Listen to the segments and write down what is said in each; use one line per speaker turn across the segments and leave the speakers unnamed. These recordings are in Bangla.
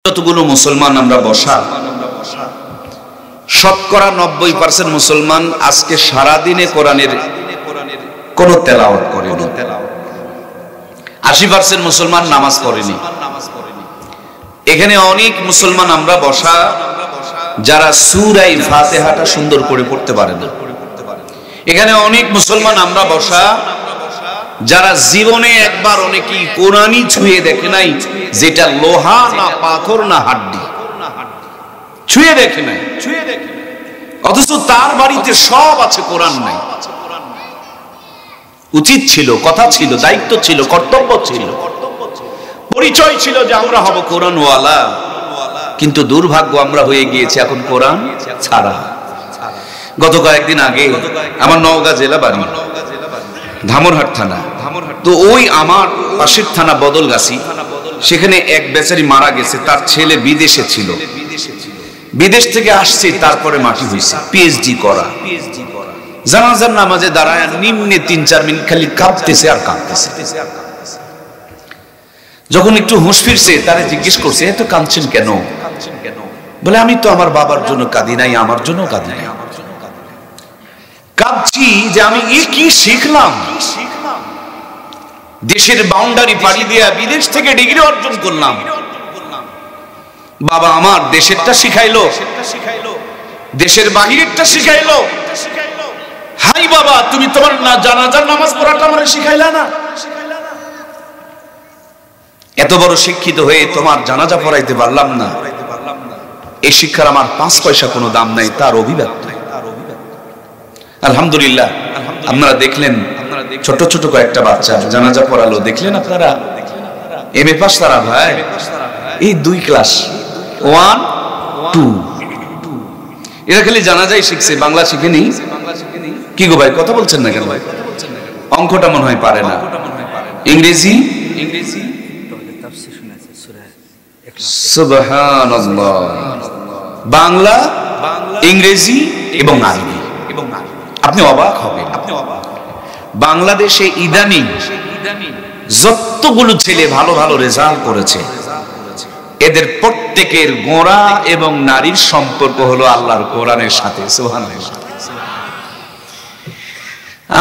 যতগুলো মুসলমান আমরা বসা, শতকরা 90% মুসলমান আজকে সারাদিনে কোরআনের কোন তেলাওয়াত করেনি। 80% মুসলমান নামাজ পড়েনি। এখানে অনেক মুসলমান আমরা বসা যারা সূরা ফাতিহাটা সুন্দর করে পড়তে পারে না। এখানে অনেক মুসলমান আমরা বসা যারা জীবনে একবার অনেকেই কোরআনই ছুঁয়ে দেখে নাই, যেটা লোহা না পাথর না হাড্ডি, ছুঁয়ে দেখে নাই, অথচ তার বাড়িতে সব আছে, কোরআন নাই। উচিত ছিল, কথা ছিল, দায়িত্ব ছিল, কর্তব্য ছিল, পরিচয় ছিল যে আমরা হব কোরআনওয়ালা, কিন্তু দুর্ভাগ্য আমরা হয়ে গিয়েছি এখন কোরআন ছাড়া। গত কয়েকদিন আগে আমার নওগাঁ জেলা বাড়ি, ধামরহাট থানা, তো ওই আমার পাশের থানা বদলগাছি, সেখানে এক বেচারি মারা গেছে, তার ছেলে বিদেশে ছিল, বিদেশ থেকে আসছে, তারপরে মাটি হয়েছে, পিএইচডি করা। জানাজার নামাজে দাঁড়ায় নিম্নে 3-4 মিনিট খালি কাঁদতেছে আর কাঁদতেছে। যখন একটু হুঁশ ফিরছে, তারে জিজ্ঞেস করছে, এত কাঁদছেন কেন? বলে, আমি তো আমার বাবার জন্য কাঁদি নাই, আমার জন্য কাঁদি নাই, কাঁদছি যে আমি কি শিখলাম, দেশের বাউন্ডারি পাড়ি দিয়া বিদেশ থেকে ডিগ্রি অর্জন করলাম, বাবা আমার দেশেরটা শিখাইলো, দেশের বাহিরেরটা শিখাইলো। হাই বাবা, তুমি তোমার না জানাজার নামাজ পড়াটা আমার শিখাইলা না। এত বড় শিক্ষিত হয়ে তোমার জানাজা পড়াইতে পারলাম না, এই শিক্ষার আমার 5 পয়সা কোনো দাম নাই, তার অভিব্যক্ত। আলহামদুলিল্লাহ, আপনারা দেখলেন ছোট ছোট কয়েকটা বাচ্চা জানাজা পড়ালো, দেখলেন আপনারা? এমএ পাস তারা ভাই, এই 2 ক্লাস 1, 2, এরা খালি জানাজাই শিখছে, বাংলা শিখেনি। কি গো ভাই, কথা বলছেন না কেন? অঙ্কটা মনে হয় পারে না, ইংরেজি সুবহানাল্লাহ, বাংলা, ইংরেজি এবং আরবি। আপনি অবাক হবেন, বাংলাদেশে ইদানিং যতগুলো ছেলে ভালো ভালো রেজাল্ট করেছে, এদের প্রত্যেকের গোঁড়া এবং নারীর সম্পর্ক হলো আল্লাহর কোরআনের সাথে। সুবহানাল্লাহ।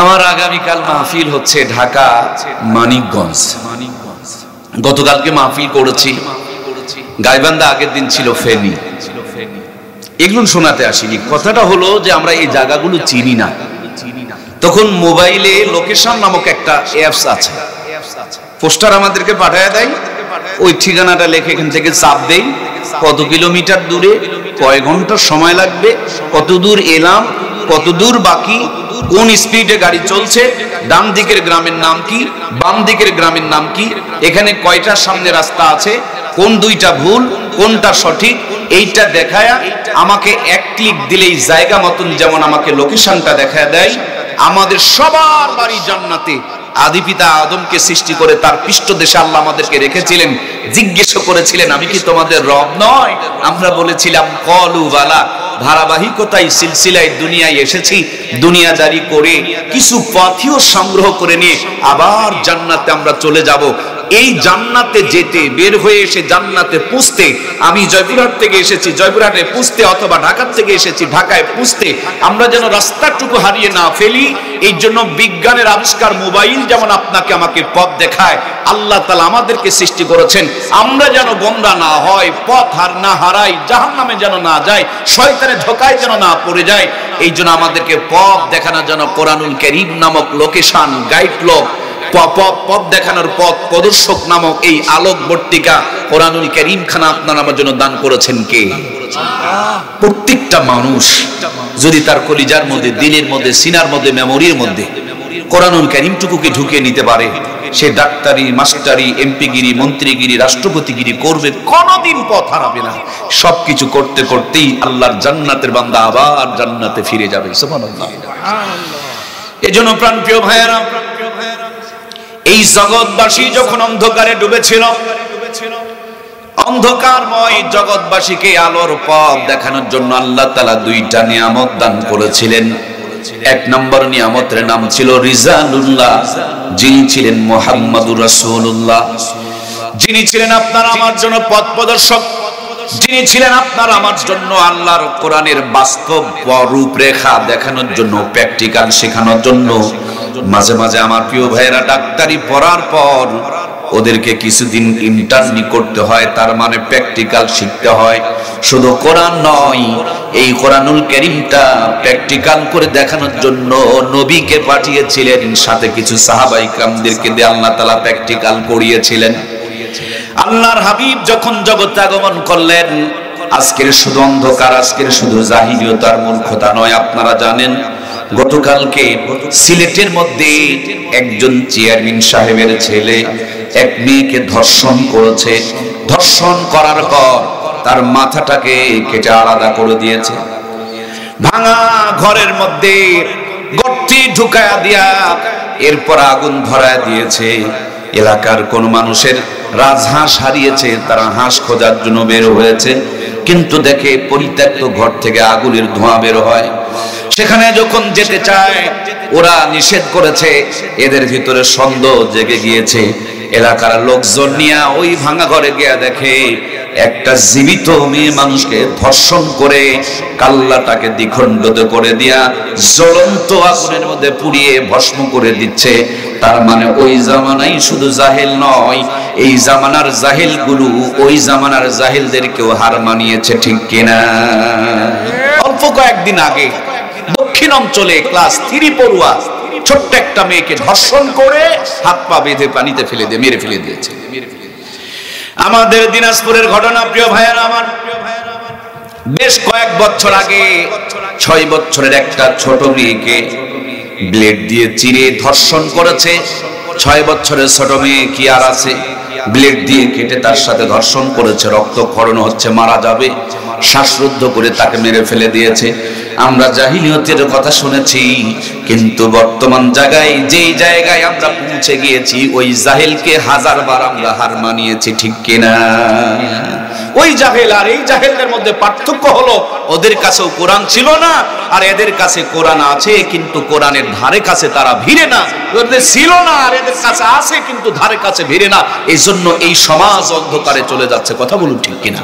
আমার আগামীকাল মাহফিল হচ্ছে ঢাকা মানিকগঞ্জ, গতকালকে মাহফিল করেছি গাইবান্ধা, আগের দিন ছিল ফেনী। এগুলো শোনাতে আসিনি, কথাটা হলো যে আমরা এই জায়গাগুলো চিনি না। তখন মোবাইলে লোকেশন নামক একটা অ্যাপস আছে, পোস্টার আমাদেরকে পাঠায় দেয়, ওই ঠিকানাটা লেখে এখান থেকে চাপ দেই, কত কিলোমিটার দূরে, কয় ঘন্টা সময় লাগবে, কত দূর এলাম, কত দূর বাকি, কোন স্পিডে গাড়ি চলছে, ডান দিকের গ্রামের নাম কি, বাম দিকের গ্রামের নাম কি, এখানে কয়টা সামনে রাস্তা আছে, কোন 2টা ভুল, কোনটা সঠিক, এইটা দেখায়া আমাকে 1 ক্লিক দিলেই জায়গা মতন যেমন আমাকে লোকেশনটা দেখায় দেয়। আমাদের সবার বাড়ি জান্নাতে। আদি পিতা আদমকে সৃষ্টি করে তার পৃষ্ঠদেশে আল্লাহ আমাদেরকে রেখেছিলেন, জিজ্ঞেস করেছিলেন, আমি কি তোমাদের রব নয়? আমরা বলেছিলাম কলু বালা। ধারাবাহিকতায় সিলসিলায় দুনিয়ায় এসেছি, দুনিয়াদারি করে কিছু পাথিও সংগ্রহ করে নিয়ে আবার জান্নাতে আমরা চলে যাব। এই জান্নাতে যেতে, বের হয়ে এসে জান্নাতে পুষতে, আমি জয়পুরহাট থেকে এসেছি, জয়পুরহাটে পুষতে, অথবা ঢাকার থেকে এসেছি, ঢাকায় পুষতে, আমরা যেন রাস্তাটুকু হারিয়ে না ফেলি। এই জন্য বিজ্ঞানের আবিষ্কার মোবাইল যেমন আপনাকে আমাকে পথ দেখায়, আল্লাহ তাআলা আমাদেরকে সৃষ্টি করেছেন আমরা যেন গোমরা না হয়, পথ না হারাই, জাহান্নামে যেন না যাই, শয়তানের ধোঁকায় যেন না পড়ে যায়। এই জন্য আমাদেরকে পথ দেখানোর জন্য কোরআনুল কারীম নামক লোকেশন গাইড লোক, পথ দেখানোর পথ প্রদর্শক নামক এই আলোক বর্তিকা কোরআনুল কারীম খানা আপনার আমার জন্য দান করেছেন কে? প্রত্যেকটা মানুষ যদি তার কলিজার মধ্যে, দিলের মধ্যে, সিনার মধ্যে, মেমোরির মধ্যে কোরআনুল কারীমটুকুকে ঢুকিয়ে নিতে পারে, সে ডাক্তারি, মাস্টারি, এমপিগিরি, মন্ত্রীগিরি, রাষ্ট্রপতিগিরি করবে, কোনোদিন পথ হারাবে না। সবকিছু করতে করতেই আল্লাহর জান্নাতের বান্দা আবার জান্নাতে ফিরে যাবে। সুবহানাল্লাহ। এজন্য প্রাণপ্রিয় ভাইয়েরা, এই জগৎবাসী যখন অন্ধকারে ডুবেছিল, অন্ধকারময় জগৎবাসীকে আলোর পথ দেখানোর জন্য আল্লাহ তাআলা 2টা নিয়ামত দান করেছিলেন। 1 নম্বর নিয়ামতের নাম ছিল রিজালুল্লাহ, যিনি ছিলেন মুহাম্মাদুর রাসূলুল্লাহ, যিনি ছিলেন আপনার আমার জন্য পথ প্রদর্শক। যিনি ছিলেন আপনার আমার জন্য আল্লাহর কোরআনের বাস্তব রূপরেখা দেখানোর জন্য, প্র্যাকটিক্যাল শেখানোর জন্য। মাঝে মাঝে আমার প্রিয় ভাইয়েরা ডাক্তারি পড়ার পর ওদেরকে কিছুদিন ইন্টার্নি করতে হয়, তার মানে প্র্যাকটিক্যাল শিখতে হয়। শুধু কোরআন নয়, এই কোরআনুল কারীমটা প্র্যাকটিক্যাল করে দেখানোর জন্য নবীকে পাঠিয়েছিলেন, সাথে কিছু সাহাবায়ে কিরামদেরকে দিয়ে আল্লাহ তাআলা প্র্যাকটিক্যাল করিয়েছিলেন। আল্লাহর হাবিব যখন জগতে আগমন করলেন, আজকের শুধু অন্ধকার, আজকের শুধু জাহিলিয়তার মূর্খতা নয়। আপনারা জানেন গতকালকে সিলেটের মধ্যে একজন চেয়ারম্যান সাহেবের ছেলে এক মেয়েকে ধর্ষণ করেছে। ধর্ষণ করার পর তার মাথাটাকে কেটে আলাদা করে দিয়েছে। ভাঙা ঘরের মধ্যে গর্তে ঢুকায়া দিয়া এরপর আগুন ধরায় দিয়েছে। এলাকার কোন মানুষের রাজহাঁস হারিয়েছে, তারা হাঁস খোঁজার জন্য বের হয়েছে, কিন্তু দেখে পরিত্যক্ত ঘর থেকে আগুনের ধোঁয়া বের হয়। সেখানে যখন যেতে চায় ওরা নিষেধ করেছে। এদের ভিতরে সন্দেহ জেগে গিয়েছে। এলাকার লোকজন নিয়ে ওই ভাঙা ঘরে গিয়ে দেখে একটা জীবিত মেয়ে মানুষকে ধর্ষণ করে কাল্লাটাকে দ্বিখণ্ডিত করে দিয়া জ্বলন্ত আগুনের মধ্যে পুড়িয়ে ভস্ম করে দিচ্ছে। তার মানে ওই জামানায় শুধু জাহেল নয়, এই জামানার জাহেলগুলো ওই জামানার জাহেলদেরকেও হার মানিয়েছে, ঠিক কিনা? অল্প কয়েকদিন আগে দক্ষিণ অঞ্চলে ক্লাস 3 পড়ুয়া ছোট্ট একটা মেয়েকে ধর্ষণ করে হাত পা বেঁধে পানিতে ফেলে দিয়ে মেরে ফেলে দিয়েছে। আমাদের দিনাজপুরের ঘটনা প্রিয় ভাইয়েরা আমার, বেশ কয়েক বছর আগে 6 বছরের একটা ছোট মেয়েকে ব্লেড দিয়ে চিরে ধর্ষণ করেছে। 6 বছরের ছোট মেয়ে কি আর আছে? ব্লেড দিয়ে কেটে তার সাথে ধর্ষণ করেছে, রক্তক্ষরণ হচ্ছে, মারা যাবে, শ্বাসরুদ্ধ করে তাকে মেরে ফেলে দিয়েছে। আমরা জাহিলিয়তের কথা শুনেছি, কিন্তু বর্তমান জায়গায় যেই জায়গায় আমরা পৌঁছে গিয়েছি ওই জাহেলকে 1000 বার আমরা হার মানিয়েছি, ঠিক কিনা? ওই জাহেল আর এই জাহেলদের মধ্যে পার্থক্য হলো ওদের কাছেও কোরআন ছিল না, আর এদের কাছে কোরআন আছে কিন্তু কোরআনের ধারে কাছে তারা ভিড়ে না। ওদের ছিল না আর এদের কাছে আছে কিন্তু ধারে কাছে ভিড়ে না। এই জন্য এই সমাজ অন্ধকারে চলে যাচ্ছে। কথা বলুন, ঠিক কিনা?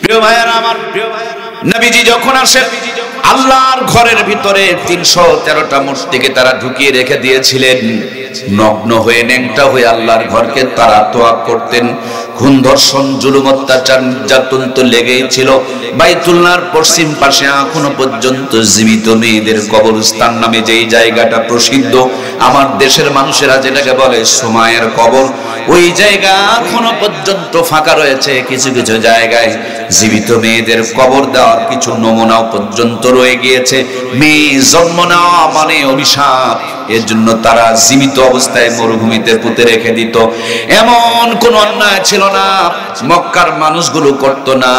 প্রিয় ভাইয়েরা আমার, নবীজি যখন আসেন আল্লাহর ঘরের ভিতরে 313টা মূর্তিকে তারা ঢুকিয়ে রেখে দিয়েছিলেন। নগ্ন হয়ে ন্যাংটা হয়ে আল্লাহর ঘরকে তারা তোয়াব করতেন। খুন, ধর্ষণ, জুলুম, অত্যাচার, নির্যাতন তো লেগেই ছিল। বাইতুল্লাহর পশ্চিম পাশে এখনো পর্যন্ত জীবিত মেয়েদের কবরস্থান নামে যেই জায়গাটা প্রসিদ্ধ, আমার দেশের মানুষেরা যেটাকে বলে সুমায়ের কবর, ওই জায়গা এখনো পর্যন্ত ফাঁকা রয়েছে। কিছু কিছু জায়গায় জীবিত মেয়েদের কবর দেওয়ার কিছু নমুনাও পর্যন্ত রয়ে গিয়েছে। মেয়ে জন্ম নেওয়া মানে অভিশাপ, এর জন্য তারা জীবিত অবস্থায় মরুভূমিতে পুঁতে রেখে দিত। এমন কোন অন্যায় ছিল না মক্কার মানুষগুলো করত না।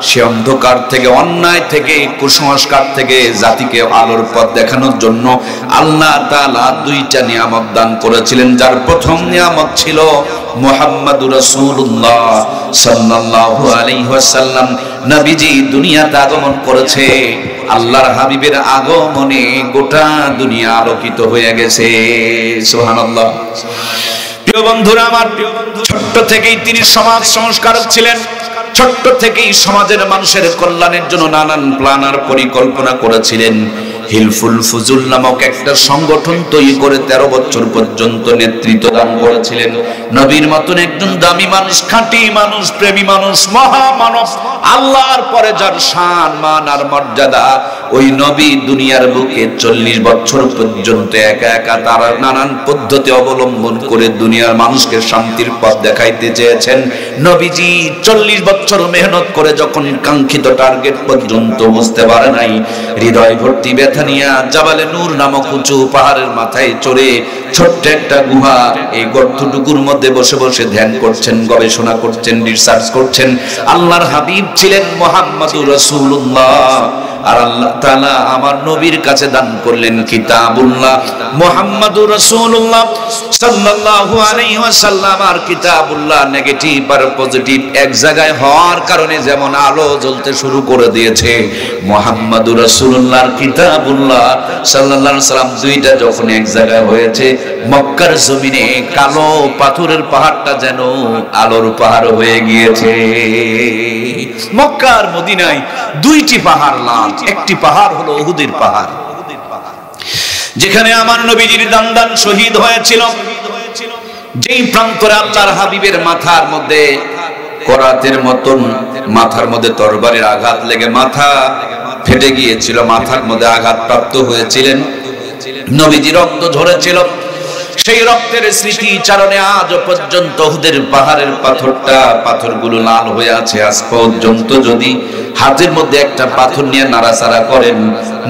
সে অন্ধকার থেকে, অন্যায় থেকে, কুসংস্কার থেকে জাতিকে আলোর পথ দেখানোর জন্য আল্লাহ তাআলা 2টা নিয়ামত দান করেছিলেন। যার প্রথম নিয়ামত ছিল মুহাম্মাদুর রাসূলুল্লাহ সাল্লাল্লাহু আলাইহি ওয়াসাল্লাম। নবীজি দুনিয়াতে আগমন করেছে, আল্লাহর হাবিবের আগমনে গোটা দুনিয়া আলোকিত হয়ে গেছে। সুবহানাল্লাহ। প্রিয় বন্ধুরা আমার, ছোট্ট থেকেই তিনি সমাজ সংস্কারক ছিলেন। ছোট্ট থেকেই সমাজের মানুষের কল্যাণের জন্য নানান প্ল্যান আর পরিকল্পনা করেছিলেন। হিলফুল ফুজুল নামক একটা সংগঠন তৈরি করে 13 বছর পর্যন্ত নেতৃত্ব দান করেছিলেন। নবীর মতন একজন দামি মানুষ, খাঁটি মানুষ, প্রেমী মানুষ, মহামানব, আল্লাহর পরে যার শান, মান আর মর্যাদা, ওই নবী দুনিয়ার বুকে 40 বছর পর্যন্ত একা একা তারা নানান পদ্ধতি অবলম্বন করে দুনিয়ার মানুষকে শান্তির পথ দেখাইতে চেয়েছেন। নবীজি 40 বছর মেহনত করে যখন কাঙ্ক্ষিত টার্গেট পর্যন্ত বুঝতে পারে নাই, হৃদয় ভর্তি ব্যথা নিয়ে জাবালে নূর নামক উঁচু পাহাড়ের মাথায় চড়ে ছোট্ট একটা গুহা, এই গর্তটুকুর মধ্যে বসে বসে ধ্যান করছেন, গবেষণা করছেন, রিসার্চ করছেন। আল্লাহর হাবিব ছিলেন মুহাম্মাদুর রাসূলুল্লাহ, আর আল্লাহ তাআলা আমার নবীর কাছে দান করলেন কিতাবুল্লাহ। মুহাম্মাদুর রাসূলুল্লাহ সাল্লাল্লাহু আলাইহি ওয়াসাল্লাম আর কিতাবুল্লাহ নেগেটিভ আর পজিটিভ এক জায়গায় হওয়ার কারণে যেমন আলো জ্বলতে শুরু করে দিয়েছে, মুহাম্মাদুর রাসূলুল্লাহর কিতাবুল্লাহ সাল্লাল্লাহু আলাইহি ওয়াসাল্লাম 2টা যখন এক জায়গায় হয়েছে, মক্কার জমিনে কালো পাথরের পাহাড়টা যেন আলোর পাহাড় হয়ে গিয়েছে। মক্কার মদিনায় দুইটি পাহাড় লাল, একটি পাহাড় হলো উহুদের পাহাড়, যেখানে আমার নবীজির দান্দান শহীদ হয়েছিল। যেই প্রান্তরে আল্লাহর হাবিবের মাথার মধ্যে করাতের মতন মাথার মধ্যে তরবারির আঘাত লেগে মাথা ফেটে গিয়েছিল, মাথার মধ্যে আঘাত প্রাপ্ত হয়েছিলেন, নবীজি রক্ত ঝরেছিল। সেই রক্তের স্মৃতি চারণে আজ পর্যন্ত উহুদের পাহাড়ের পাথরগুলো লাল হয়ে আছে। আজ পর্যন্ত যদি হাতের মধ্যে একটা পাথর নিয়ে নাড়াচাড়া করেন,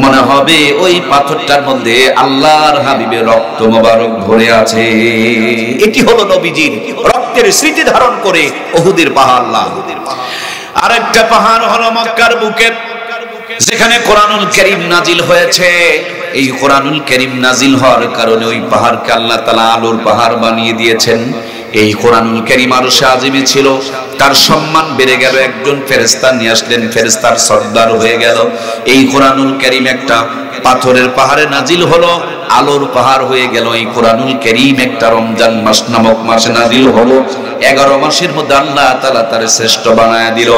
মনে হবে ওই পাথরটার মধ্যে আল্লাহর হাবিবের রক্ত মোবারক ভরে আছে। এটি হলো নবীজির রক্তের স্মৃতি ধারণ করে উহুদের পাহাড় লাল। আরেকটা পাহাড় হলো মক্কার বুকে, যেখানে কোরআনুল কারীম নাজিল হয়েছে। এই কোরআনুল কারীম নাজিল হওয়ার কারণে ওই পাহাড়কে আল্লাহ তাআলা আলোর পাহাড় বানিয়ে দিয়েছেন। এই কোরআনুল কারীম আরশে আজিমে ছিল, তার সম্মান বেড়ে গেল। একজন ফেরেশতা নিয়ে আসলেন, ফেরেশতার সর্দার হয়ে গেল। এই কোরআনুল কারীম একটা পাথরের পাহাড়ে নাজিল হলো, আলোর পাহাড় হয়ে গেল। এই কোরআনুল কারীম একটা রমজান মাস নামক মাসে নাজিল হলো। 11 মাসের মধ্যে আল্লাহ তাআলা তার শ্রেষ্ঠ বানায়া দিল।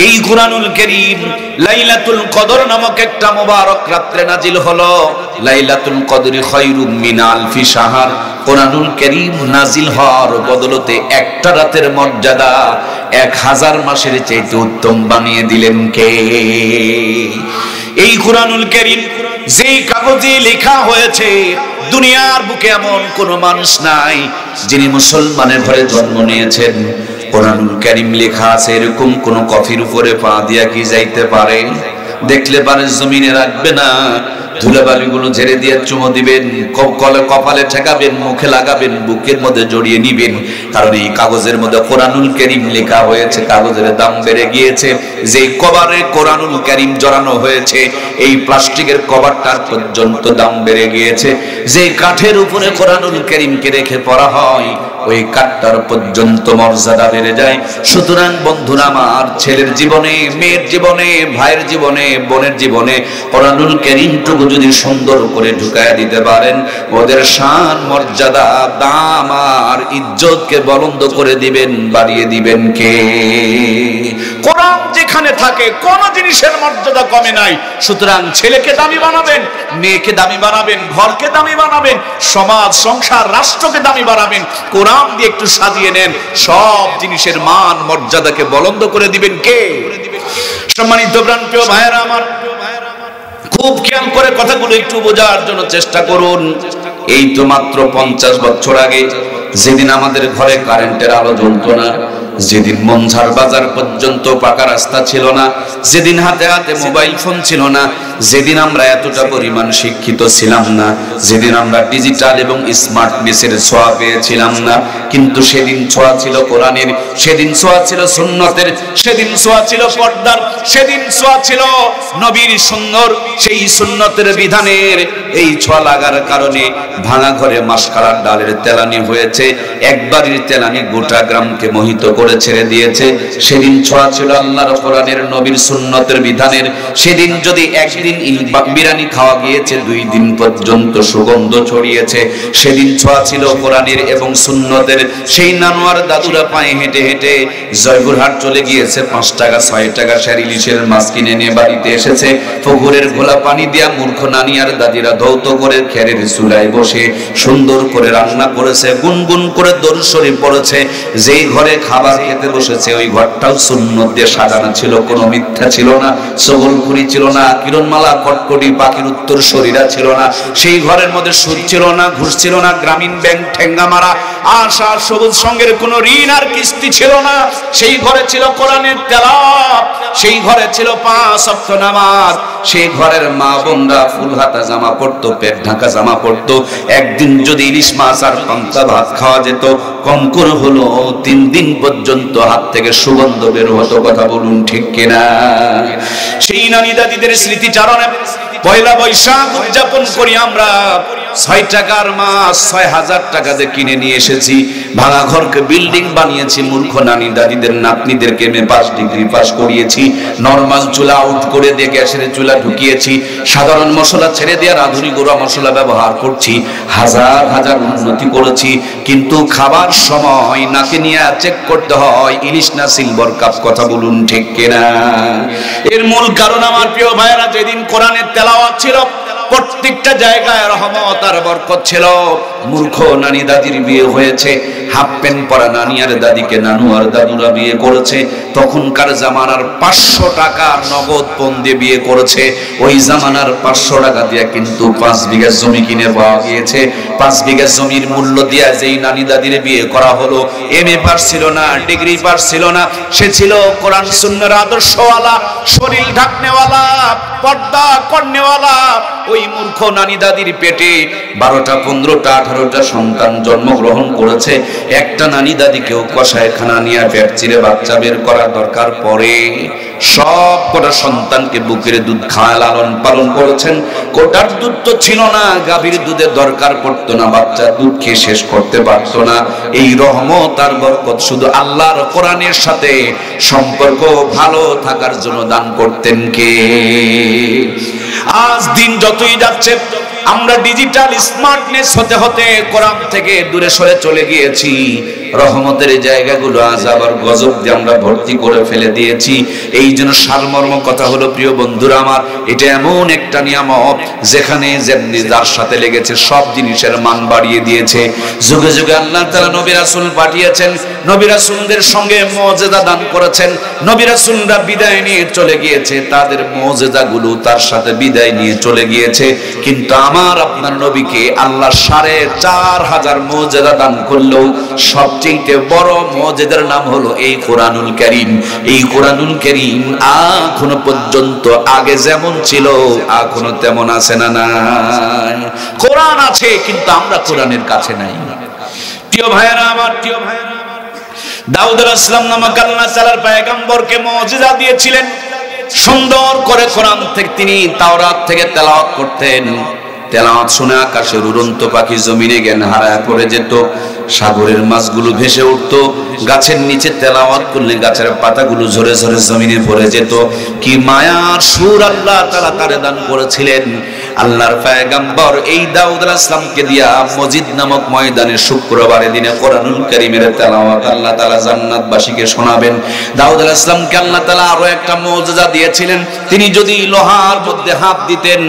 এই কোরআনুল কারীম লাইলাতুল কদর নামক একটা মোবারক রাতে নাজিল হলো। লাইলাতুল কদরি খায়রুম মিন আলফি শাহর। কোরআনুল কারীম নাজিল হওয়ার বদলতে একটা রাতের মর্যাদা 1000 মাসের চাইতে উত্তম বানিয়ে দিলেন কে? এই কোরআনুল কারীম যে কাগজে লেখা হয়েছে, দুনিয়ার বুকে এমন কোন মানুষ নাই যিনি মুসলমানের ঘরে জন্ম নিয়েছেন কোরআনুল কারীম লেখা আছে এরকম কোন কফির উপরে পা দিয়া কি যাইতে পারে? দেখলে পারে জমিনে রাখবে না, ধুলাবালিগুলো ঝেড়ে দিয়ে চুমো দিবেন, কপালে ঠেকাবেন, মুখে লাগাবেন, বুকের মধ্যে জড়িয়ে নিবেন। কারণ এই কাগজের মধ্যে কোরআনুল কারীম লেখা হয়েছে। কাগজের দাম বেড়ে গিয়েছে। যে কভারে কোরআনুল কারীম জড়ানো হয়েছে, এই প্লাস্টিকের কভারটার পর্যন্ত দাম বেড়ে গিয়েছে। যে কাঠের উপরে কোরআনুল কারীমকে রেখে পড়া হয়, ওই কাঠটার পর্যন্ত মর্যাদা বেড়ে যায়। সুতরাং বন্ধুরা আমার, ছেলের জীবনে, মেয়ের জীবনে, ভাইয়ের জীবনে, বোনের জীবনে কোরআনুল কারীমটুকু যদি সুন্দর করে ঢুকায় দিতে পারেন, ওদের শান, মর্যাদা, দাম আর ইজ্জতকে বলন্দ করে দিবেন, বাড়িয়ে দিবেন কে? কোরআন যেখানে থাকে কোন জিনিসের মর্যাদা কমে নাই। সুতরাং ছেলেকে দামি বানাবেন, মেয়েকে দামি বানাবেন, ঘরকে দামি বানাবেন, সমাজ, সংসার, রাষ্ট্রকে দামি বানাবেন। কোরআন দিয়ে একটু সাজিয়ে নেন, সব জিনিসের মান মর্যাদাকে বলন্দ করে দিবেন কে? সম্মানিত প্রাণপ্রিয় ভাইয়েরা আমার, খুব খেয়াল করে কথাগুলো একটু বোঝার জন্য চেষ্টা করুন। এই তো মাত্র 50 বছর আগে, যেদিন আমাদের ঘরে কারেন্টের আলো জ্বলতো না, যেদিন মনঝার বাজার পর্যন্ত পাকা রাস্তা ছিল না, যেদিন হাতে হাতে মোবাইল ফোন ছিল না, যেদিন আমরা এতটা পরিমাণ শিক্ষিত ছিলাম না, যেদিন আমরা ডিজিটাল এবং স্মার্ট মেসের ছোঁয়া পেয়েছিলাম না, কিন্তু সেদিন ছোঁয়া ছিল কোরআনের, সেদিন ছোঁয়া ছিল সুন্নতের, সেদিন ছোঁয়া ছিল পর্দার, সেদিন ছোঁয়া ছিল নবীর সুন্দর সেই সুন্নতের বিধানের। এই ছোঁয়া লাগার কারণে ভাঙা ঘরে মাসকালার ডালের তেলানি হয়েছে, একবারের তেলানি গোটা গ্রামকে মোহিত করে ছেড়ে দিয়েছে। সেদিন ছোঁয়া ছিল আল্লাহর কোরআনের, নবীর সুন্নতের বিধানের। সেদিন যদি একদিন বিরিয়ানি খাওয়া গিয়েছে, 2 দিন পর্যন্ত সুগন্ধ ছড়িয়েছে। সেদিন ছোঁয়া ছিল কোরআনের এবং সুন্নতের। সেই নানোয়ার দাদুরা পায়ে হেঁটে হেঁটে জয়পুরহাট চলে গিয়েছে, 5 টাকা 6 টাকা ইলিশের মাছ কিনে নিয়ে বাড়িতে এসেছে। পুকুরের ঘোলা পানি দিয়া মূর্খ নানি আর দাদিরা ধৌত করে খেরের চুলায় বসে সুন্দর করে রান্না করেছে, গুনগুন করে দরুদ শরীফ পড়েছে। যেই ঘরে খাবার খেতে বসেছে, ওই ঘরটাও সুন্নত দিয়ে সাজানো ছিল, কোনো মিথ্যা ছিল না, সগলখুরি ছিল না, কিরণমালা কটকটি পাখির উত্তর শরীরা ছিল না। সেই ঘরের মধ্যে সুদ ছিল না, ঘুষ ছিল না, গ্রামীণ ব্যাংক ঠেঙ্গা মারা, আশা সবুজ সঙ্গের কোনো ঋণ আর কিস্তি ছিল না। সেই ঘরে ছিল কোরআনের তেলাওয়াত, সেই ঘরে ছিল 5 ওয়াক্ত নামাজ। সেই ঘরের মা বোনরা ফুল হাতা জামা পরতো, পেট ঢাকা জামা পরতো। একদিন যদি ইলিশ মাছ আর পান্তা ভাত খাওয়া যেত, কম করে হলো 3 দিন পর্যন্ত হাত থেকে সুগন্ধ বের হতো। কথা বলুন ঠিক কিনা? সেই নানি দাদিদের স্মৃতিচারণে পয়লা বৈশাখ উদযাপন করি আমরা। 6 টাকার মাছ 6000 টাকা দিয়ে কিনে নিয়ে এসেছি, ভাঙা ঘরকে বিল্ডিং বানিয়েছি, মূর্খ নানি দাদিদের নাতনিদেরকে এমএ পাস ডিগ্রি পাস করিয়েছি, নরমাল চুলা আউট করে দিয়ে গ্যাসের চুলা ঢুকিয়েছি, সাধারণ মশলা ছেড়ে দিয়ে আধুনিক গুঁড়া মশলা ব্যবহার করছি, হাজার হাজার উন্নতি করেছি, কিন্তু খাবার সময় নাকে নিয়ে চেক করতে হয় ইলিশ না সিলভার কাপ। কথা বলুন ঠিক কিনা? এর মূল কারণ আমার প্রিয় ভাইয়েরা, যেদিন কোরআনের তেলাওয়াত ছিল প্রত্যেকটা জায়গায় রহমত আর বরকত ছিল। মূর্খ নানি দাদির বিয়ে হয়েছে, হাফ প্যান্ট পরা নানি আর দাদিকে নানু আর দাদুরা বিয়ে করেছে, তখনকার জামানার 500 টাকা নগদ পণ দিয়ে বিয়ে করেছে। ওই জামানার 500 টাকা দিয়ে কিন্তু 5 বিঘা জমি কিনে পাওয়া গিয়েছে। 5 বিঘা জমির মূল্য দিয়ে যেই নানি দাদির বিয়ে করা হলো, এমএ পাস ছিল না, ডিগ্রি পাস ছিল না, সে ছিল কোরআন সুন্নাহর আদর্শওয়ালা, শরীর ঢাকনেওয়ালা, পর্দা করনেওয়ালা। ওই মূর্খ নানি দাদির পেটে 12টা 15টা 18টা সন্তান জন্মগ্রহণ করেছে। একটা নানি দাদিকেও কসাইখানা নিয়ে পেট চিরে বাচ্চা বের করার দরকার পড়ে। সব কটা সন্তানকে বুকের দুধ খাওয়া লালন পালন করেছেন। কোটার দুধ তো ছিল না, গাভীর দুধের দরকার পড়তো না, বাচ্চা দুধ খেয়ে শেষ করতে পারতো না। এই রহমত আর বরকত শুধু আল্লাহর কোরআনের সাথে সম্পর্ক ভালো থাকার জন্য দান করতেন কে? আজ দিন যতই যাচ্ছে আমরা ডিজিটাল স্মার্টনেস হতে হতে কোরআন থেকে দূরে সরে চলে গিয়েছি। রহমতের জায়গাগুলো আজ আবার গজব দিয়ে আমরা ভর্তি করে ফেলে দিয়েছি। এই জন্য সারমর্ম কথা হলো, প্রিয় বন্ধুরা আমার, এটা এমন একটা নিয়ামত যেখানে যেমনি যার সাথে লেগেছে সব জিনিসের মান বাড়িয়ে দিয়েছে। যুগে যুগে আল্লাহ তাআলা নবী রাসূল পাঠিয়েছেন, নবী রাসূলদের সঙ্গে মুজিজা দান করেছেন। নবী রাসূলরা বিদায় নিয়ে চলে গিয়েছে, তাদের মুজিজাগুলো তার সাথে বিদায় নিয়ে চলে গিয়েছে। কিন্তু আমার আপনার নবীকে আল্লাহ 4500 মুজিজা দান করলো। সবচেয়ে বড় মুজিজার নাম হলো এই কোরআনুল কারীম। এই কোরআনুল কারীম এখনো পর্যন্ত আগে যেমন ছিল এখনো তেমন আছে না নাই? কোরআন আছে কিন্তু আমরা কোরআনের কাছে নাই। প্রিয় ভাইয়েরা আমার, প্রিয় ভাইয়েরা, দাউদ আলাইহিস সালাম নামক আল্লাহ তাআলার পয়গম্বরকে মুজিজা দিয়েছিলেন। সুন্দর করে কোরআন থেকে তিনি তাওরাত থেকে তেলাওয়াত করতেন। তেলাওয়াত শুনে আকাশের উড়ন্ত পাখি জমিনে জ্ঞান হারায় পড়ে যেত, সাগরের মাছগুলো ভেসে উঠতো, গাছের নিচে তেলাওয়াত করলে গাছের পাতাগুলো ঝরে ঝরে জমিনে পড়ে যেত। কি মায়ার সুর আল্লাহ তাআলা তারে দান করেছিলেন। আল্লাহর পয়গম্বর এই দাউদ আলাইহিস সালামকে দিয়া মসজিদ নামক ময়দানে শুক্রবারে দিনে কোরআনুল কারীমের তেলাওয়াত আল্লাহ তাআলা জান্নাতবাসীকে শোনাবেন। দাউদ আলাইহিস সালামকে আল্লাহ তাআলা আরো একটা মুজিজা দিয়েছিলেন, তিনি যদি লোহার মধ্যে হাত দিতেন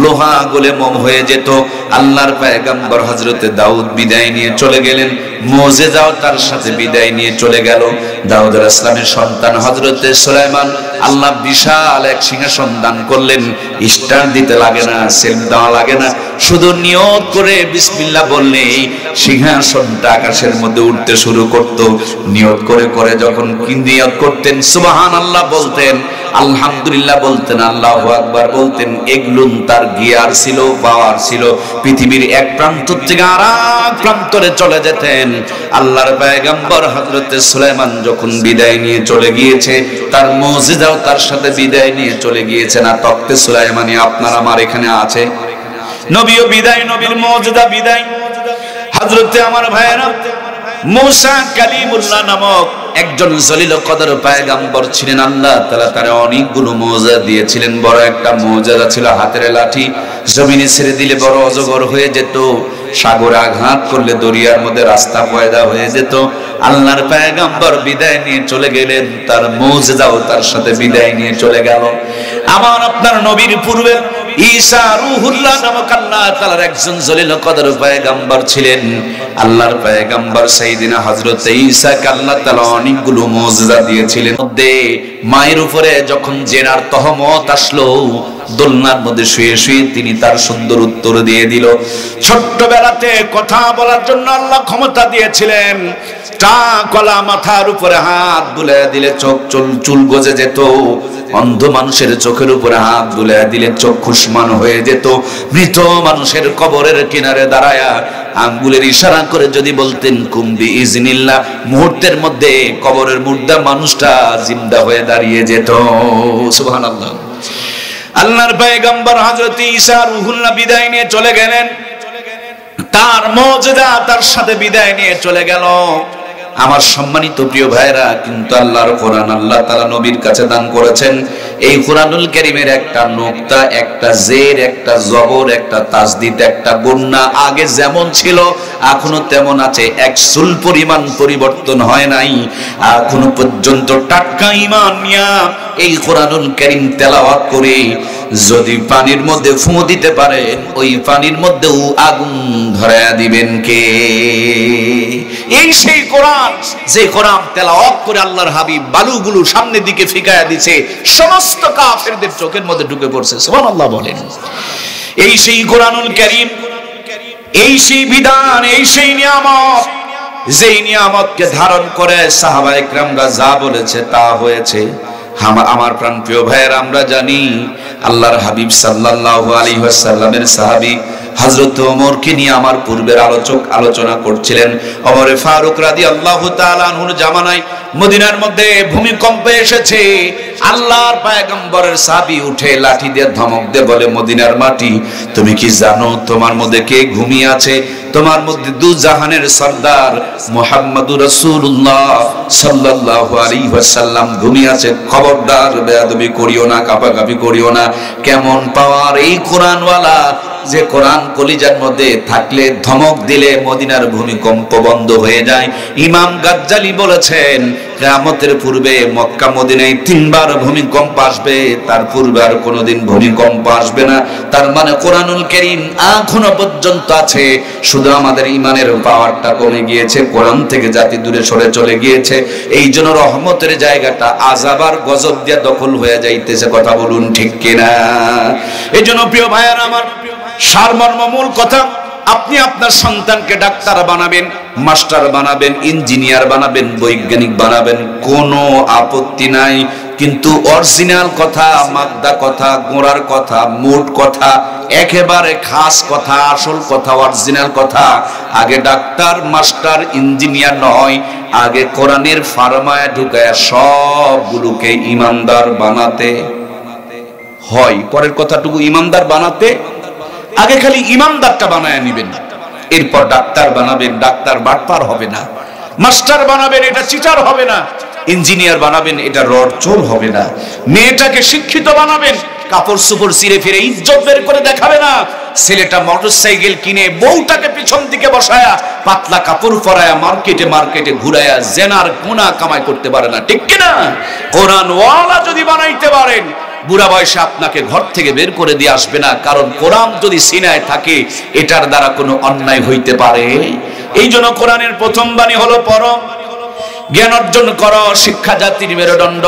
লোহা গলে মোম হয়ে যেত। আল্লাহর পয়গম্বর হযরতে দাউদ বিদায় নিয়ে চলে গেলেন, মুজিজাও তার সাথে বিদায় নিয়ে চলে গেল। দাউদ আলাইহিস সালামের সন্তান হযরতে সুলাইমান আল্লাহ বিশাল এক সিংহাসন দান করলেন। স্টার দিতে লাগে না, সেলফ দেওয়া লাগে না, শুধু নিয়ত করে বিসমিল্লাহ বললেই সিংহাসনটা আকাশের মধ্যে উঠতে শুরু করত। নিয়ত করে করে যখন নিয়ত করতেন, সুবহানাল্লাহ বলতেন, আলহামদুলিল্লাহ বলতেন, আল্লাহু আকবার বলতেন, এগুলো তার গিয়ার ছিল, পাওয়ার ছিল। পৃথিবীর এক প্রান্ত থেকে আরেক প্রান্তরে চলে যেতেন। আল্লাহর পয়গম্বর হযরতে সুলাইমান যখন বিদায় নিয়ে চলে গিয়েছে, তার মুজিজাও তার সাথে বিদায় নিয়ে চলে গিয়েছে। না তখতে সুলাইমানি আপনার আমার এখানে আছে। নবীও বিদায়, নবীর মুজিজা বিদায়। হযরতে আমার ভাইয়েরা, মুসা কালিমুল্লাহ নামক একজন জলিল কদর পয়গম্বর ছিলেন। আল্লাহ তাআলা তার অনেকগুলো মুজিজা দিয়েছিলেন। বড় একটা মুজিজা ছিল হাতের লাঠি, জমিনে ছেড়ে দিলে বড় অজগর হয়ে যেত, সাগরে আঘাত করলে দরিয়ার মধ্যে রাস্তা পয়দা হয়ে যেত। আল্লাহর পয়গম্বর বিদায় নিয়ে চলে গেলেন, তার মুজিজাও তার সাথে বিদায় নিয়ে চলে গেল। আমার আপনার নবীর পূর্বে ঈসা রূহুল্লাহ নামক আল্লাহ তাআলার একজন জলিল কদর পয়গম্বর ছিলেন। আল্লাহর পয়গম্বর সাইয়েদিনা হযরত ঈসাকে আল্লাহ তাআলা অনেকগুলো মুজিজা দিয়েছিলেন। মধ্যে মায়ের উপরে যখন জেনার তহমত আসলো, দোলনার মধ্যে শুয়ে শুয়ে তিনি তার সুন্দর উত্তর দিয়ে দিল। ছোট্টবেলাতে কথা বলার জন্য আল্লাহ ক্ষমতা দিয়েছিলেন। কলা মাথার উপরে হাত বুলিয়ে দিলে চুল গজে যেত। অন্ধ মানুষের চোখের উপরে হাত বুলিয়ে দিলে চক্ষুষ্মান হয়ে যেত। মৃত মানুষের কবরের কিনারে দাঁড়ায়া আঙ্গুলের ইশারা করে যদি বলতেন কুম্বি ইজনিল্লাহ, মুহূর্তের মধ্যে কবরের মুর্দা মানুষটা জিন্দা হয়ে দাঁড়িয়ে যেত। সুবহানাল্লাহ। আল্লাহর পয়গম্বর হযরত ঈসা রূহুল্লাহ বিদায় নিয়ে চলে গেলেন। তার মুজিজা তার সাথে বিদায় নিয়ে চলে গেল। আমার সম্মানিত প্রিয় ভাইরা, কিন্তু আল্লাহর কোরআন আল্লাহ তাআলা নবীর কাছে দান করেছেন। এই কোরআনুল কারীমের একটা নুকতা, একটা জের, একটা জবর, একটা তাসদীদ, একটা গুন্না আগে যেমন ছিল এখনো তেমন আছে, এক চুল পরিমাণ পরিবর্তন হয় নাই। এখনো পর্যন্ত টাটকা ঈমান নিয়া এই কোরআনুল কারীম তেলাওয়াত করে যদি পানির মধ্যে ফু দিতে পারেন, ওই পানির মধ্যেও আগুন ধরায়া দিবেন কে? এই সেই কোরআন, যে কোরআন তেলাওয়াত করে আল্লাহর হাবিব বালুগুলো সামনের দিকে ফিকায়া দিয়েছে, সমস্ত কাফেরদের চোখের মধ্যে ঢুকে পড়ছে। সুবহানাল্লাহ বলেন। এই সেই কোরআনুল কারীম, এই সেই বিধান, এই সেই নিয়ামত, যেই নিয়ামতকে ধারণ করে সাহাবায়ে কেরামরা যা বলেছে তা হয়েছে। আমার প্রাণপ্রিয় ভাইয়েরা, আমরা জানি আল্লাহর হাবিব সাল্লাল্লাহু আলাইহি ওয়াসাল্লামের সাহাবী হযরত ওমরকে নিয়ে আমার পূর্বের আলোচক আলোচনা করছিলেন। ওমরে ফারুক রাদিয়াল্লাহু তাআলা আনহুর জামানায় মদিনার মধ্যে ভূমিকম্প এসেছে। আল্লাহর পয়গম্বরের সাহাবী উঠে লাঠি দিয়ে ধমক দিয়ে বলে, মদিনার মাটি, তুমি কি জানো তোমার মধ্যে কে ঘুমিয়ে আছে? তোমার মধ্যে দু জাহানের সরদার মুহাম্মদুর রাসূলুল্লাহ সাল্লাল্লাহু আলাইহি ওয়াসাল্লাম ঘুমিয়ে আছে। খবরদার বেয়াদবি করিও না, কাপাকাপি করিও না। কেমন পাওয়ার এই কোরআনওয়ালা, যে কোরআন কলিজার মধ্যে থাকলে ধমক দিলে মদিনার ভূমিকম্প বন্ধ হয়ে যায়। ইমাম গাজ্জালি বলেছেন, কিয়ামতের পূর্বে মক্কা মদিনায় 3 বার ভূমিকম্প আসবে, তার পূর্বে আর কোনোদিন ভূমিকম্প আসবে না। তার মানে কোরআনুল কারীম এখনো পর্যন্ত আছে, শুধু আমাদের ইমানের পাওয়ারটা কমে গিয়েছে, কোরআন থেকে জাতি দূরে সরে চলে গিয়েছে। এই জন্য রহমতের জায়গাটা আযাব আর গজব দিয়ে দখল হয়ে যাইতেছে। কথা বলুন ঠিক কিনা? এই জন্য প্রিয় ভাইয়ারা আমার, সারমর্ম মূল কথা, আপনি আপনার সন্তানকে ডাক্তার বানাবেন, মাস্টার বানাবেন, ইঞ্জিনিয়ার বানাবেন, বৈজ্ঞানিক বানাবেন, কোনো আপত্তি নাই। কিন্তু অরিজিনাল কথা, মাদ্দা কথা, গোড়ার কথা, মোট কথা, একেবারে খাস কথা, আসল কথা, অরিজিনাল কথা, আগে ডাক্তার মাস্টার ইঞ্জিনিয়ার নয়, আগে কোরআনের ফার্মায় ঢুকায় সবগুলোকে ইমানদার বানাতে হয়। পরের কথাটুকু ইমানদার বানাতে, আগে খালি ইমানদারটা বানায় নিবেন, এরপর ডাক্তার বানাবেন, ডাক্তার বাটপার হবে না। মাস্টার বানাবেন, এটা চিটার হবে না। ইঞ্জিনিয়ার বানাবেন, এটা রড চোর হবে না। মেয়েটাকে শিক্ষিত বানাবেন, কাপড় সুপড় ছিঁড়ে ফিরে ইজ্জত বের করে দেখাবে না। ছেলেটা মোটরসাইকেল কিনে বউটাকে পিছন দিকে বসায়া পাতলা কাপড় পরায়া মার্কেটে মার্কেটে ঘুরায়া জেনার গুনাহ কামাই করতে পারে না। ঠিক কিনা? কোরআন ওয়ালা যদি বানাইতে পারেন, বুড়া বয়সে আপনাকে ঘর থেকে বের করে দিয়ে আসবে না। কারণ কোরআন যদি সিনায় থাকে, এটার দ্বারা কোনো অন্যায় হইতে পারে। এই জন্য কোরআনের প্রথম বাণী হলো পড়ো, জ্ঞান অর্জন করো, শিক্ষা জাতির মেরুদণ্ড।